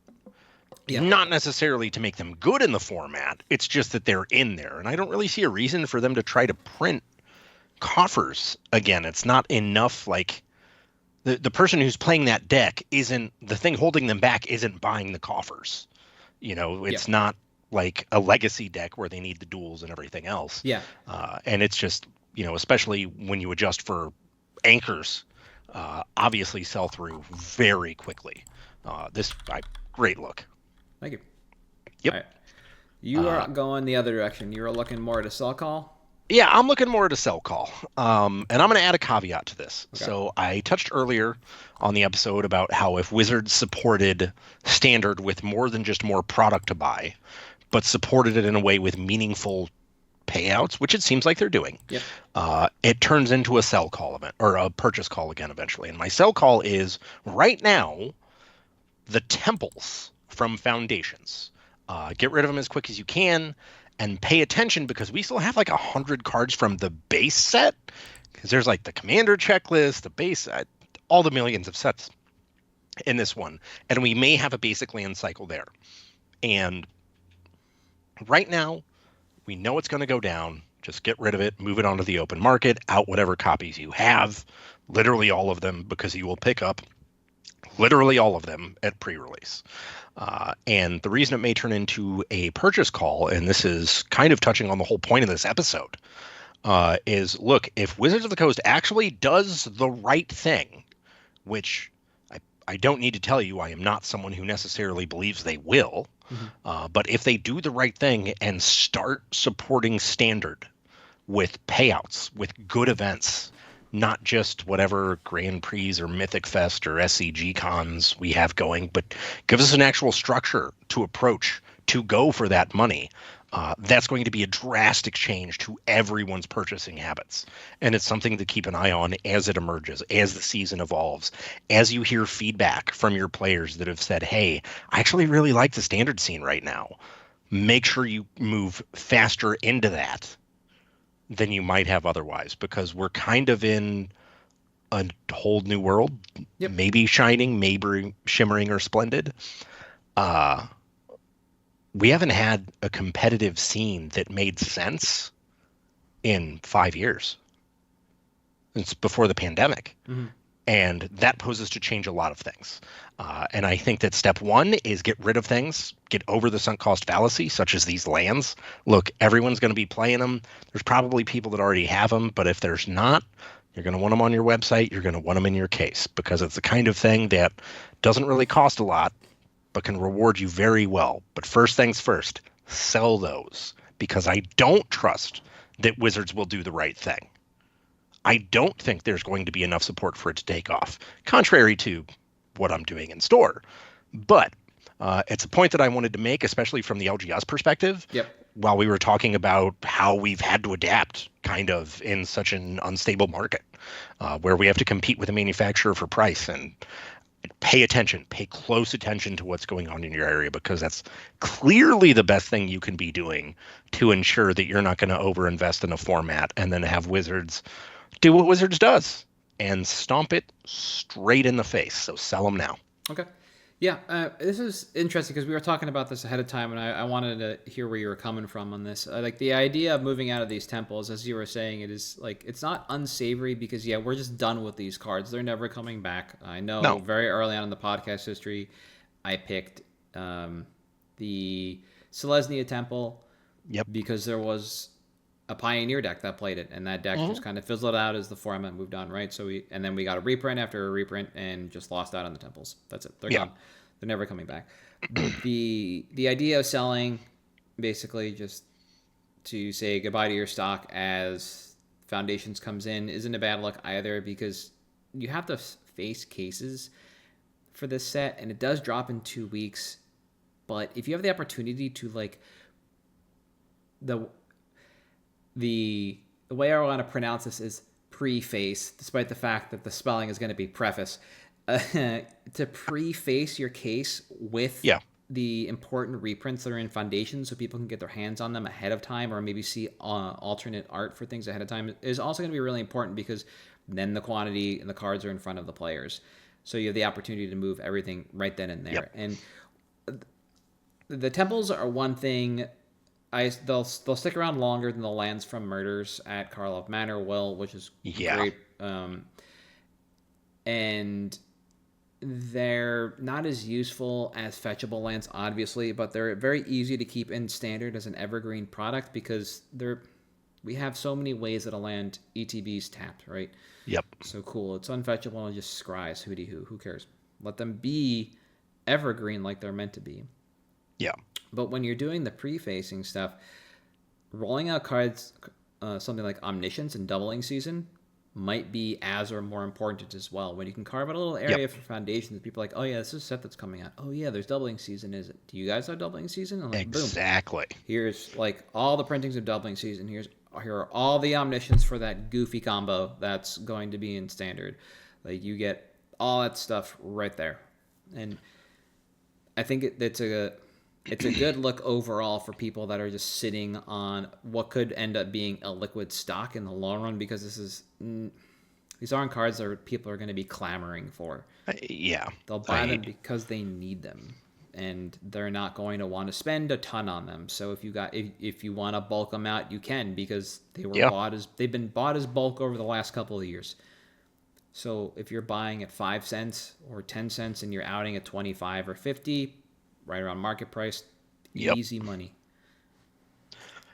Yeah. Not necessarily to make them good in the format. It's just that they're in there. And I don't really see a reason for them to try to print coffers again. It's not enough. Like the person who's playing that deck isn't, the thing holding them back isn't buying the coffers. You know, it's not like a legacy deck where they need the duels and everything else. Yeah. And it's just, you know, especially when you adjust for anchors, obviously sell through very quickly. Great look. Thank you. Yep. All right. You are going the other direction. You're looking more at a sell call? Yeah, I'm looking more at a sell call. And I'm going to add a caveat to this. Okay. So I touched earlier on the episode about how if Wizards supported Standard with more than just more product to buy, but supported it in a way with meaningful payouts, which it seems like they're doing, it turns into a sell call event, or a purchase call again eventually. And my sell call is right now, the temples from Foundations. Get rid of them as quick as you can. And pay attention, because we still have like 100 cards from the base set. Because there's like the commander checklist, the base set, all the millions of sets in this one. And we may have a basic land cycle there. And right now, we know it's going to go down. Just get rid of it, move it onto the open market, out whatever copies you have. Literally all of them, because you will pick up literally all of them at pre-release. And the reason it may turn into a purchase call, and this is kind of touching on the whole point of this episode, is look, if Wizards of the Coast actually does the right thing, which I don't need to tell you, I am not someone who necessarily believes they will, but if they do the right thing and start supporting Standard with payouts, with good events, not just whatever Grand Prix or Mythic Fest or SCG cons we have going, but give us an actual structure to approach, to go for that money. That's going to be a drastic change to everyone's purchasing habits. And it's something to keep an eye on as it emerges, as the season evolves, as you hear feedback from your players that have said, hey, I actually really like the Standard scene right now. Make sure you move faster into that than you might have otherwise, because we're kind of in a whole new world, maybe shining, maybe shimmering or splendid. We haven't had a competitive scene that made sense in 5 years. It's before the pandemic. And that poses to change a lot of things. And I think that step one is get rid of things, get over the sunk cost fallacy, such as these lands. Look, everyone's going to be playing them. There's probably people that already have them, but if there's not, you're going to want them on your website. You're going to want them in your case, because it's the kind of thing that doesn't really cost a lot, but can reward you very well. But first things first, sell those, because I don't trust that Wizards will do the right thing. I don't think there's going to be enough support for it to take off, contrary to what I'm doing in store. But it's a point that I wanted to make, especially from the LGS perspective, while we were talking about how we've had to adapt kind of in such an unstable market, where we have to compete with a manufacturer for price. And pay attention, pay close attention to what's going on in your area, because that's clearly the best thing you can be doing to ensure that you're not going to overinvest in a format and then have Wizards do what Wizards does and stomp it straight in the face. So sell them now. Okay. Yeah, this is interesting because we were talking about this ahead of time, and I wanted to hear where you were coming from on this. Like the idea of moving out of these temples, as you were saying, it is like it's not unsavory because we're just done with these cards. They're never coming back. I know very early on in the podcast history, I picked the Selesnya Temple because there was a Pioneer deck that played it, and that deck just kind of fizzled out as the format moved on, right? So then we got a reprint after a reprint and just lost out on the temples. That's it. They're gone. They're never coming back. The idea of selling, basically just to say goodbye to your stock as Foundations comes in, isn't a bad look either, because you have to face cases for this set, and it does drop in 2 weeks. But if you have the opportunity to the way I want to pronounce this is preface, despite the fact that the spelling is going to be preface, to preface your case with the important reprints that are in Foundation so people can get their hands on them ahead of time, or maybe see alternate art for things ahead of time, is also going to be really important, because then the quantity and the cards are in front of the players. So you have the opportunity to move everything right then and there. Yep. And the temples are one thing. They'll stick around longer than the lands from Murders at Karlov Manor will, which is great. And they're not as useful as fetchable lands, obviously, but they're very easy to keep in Standard as an evergreen product, because we have so many ways that a land ETB's tapped, right? Yep. So cool. It's unfetchable and just scries. Who cares? Let them be evergreen like they're meant to be. Yeah. But when you're doing the pre-facing stuff, rolling out cards, something like Omniscience and Doubling Season, might be as or more important as well. When you can carve out a little area for Foundations, people are like, oh yeah, this is a set that's coming out. Oh yeah, there's Doubling Season, is it? Do you guys have Doubling Season? And like, exactly. Boom. Here's like all the printings of Doubling Season. Here are all the Omniscience for that goofy combo that's going to be in Standard. Like, you get all that stuff right there. And I think it's a good look overall for people that are just sitting on what could end up being a liquid stock in the long run, because these aren't cards that people are going to be clamoring for. They'll buy them because they need them, and they're not going to want to spend a ton on them. So if you want to bulk them out, you can, because they've been bought as bulk over the last couple of years. So if you're buying at 5 cents or 10 cents and you're outing at 25 or 50, right around market price, easy money.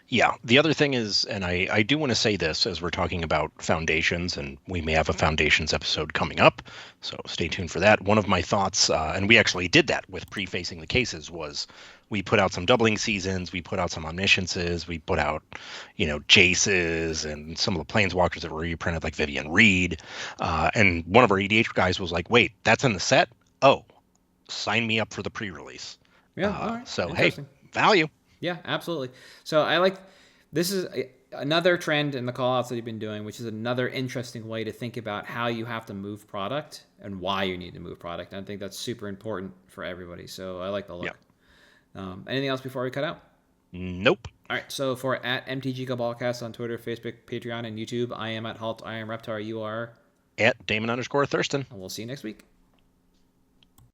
Yeah. The other thing is, and I do want to say this as we're talking about Foundations, and we may have a Foundations episode coming up, so stay tuned for that. One of my thoughts, and we actually did that with pre-facing the cases, was we put out some Doubling Seasons, we put out some Omnisciences, we put out, Jaces and some of the Planeswalkers that were reprinted, like Vivian Reed. And one of our EDH guys was like, wait, that's in the set? Oh, sign me up for the pre-release. Yeah. All right. So, hey, value. Yeah, absolutely. So this is another trend in the call-outs that you've been doing, which is another interesting way to think about how you have to move product and why you need to move product. And I think that's super important for everybody. So I like the look. Yeah. Anything else before we cut out? Nope. All right. So for at MtG Cabalcast on Twitter, Facebook, Patreon, and YouTube, I am at Halt. I am Reptar. You are at Damon_Thurston. And we'll see you next week.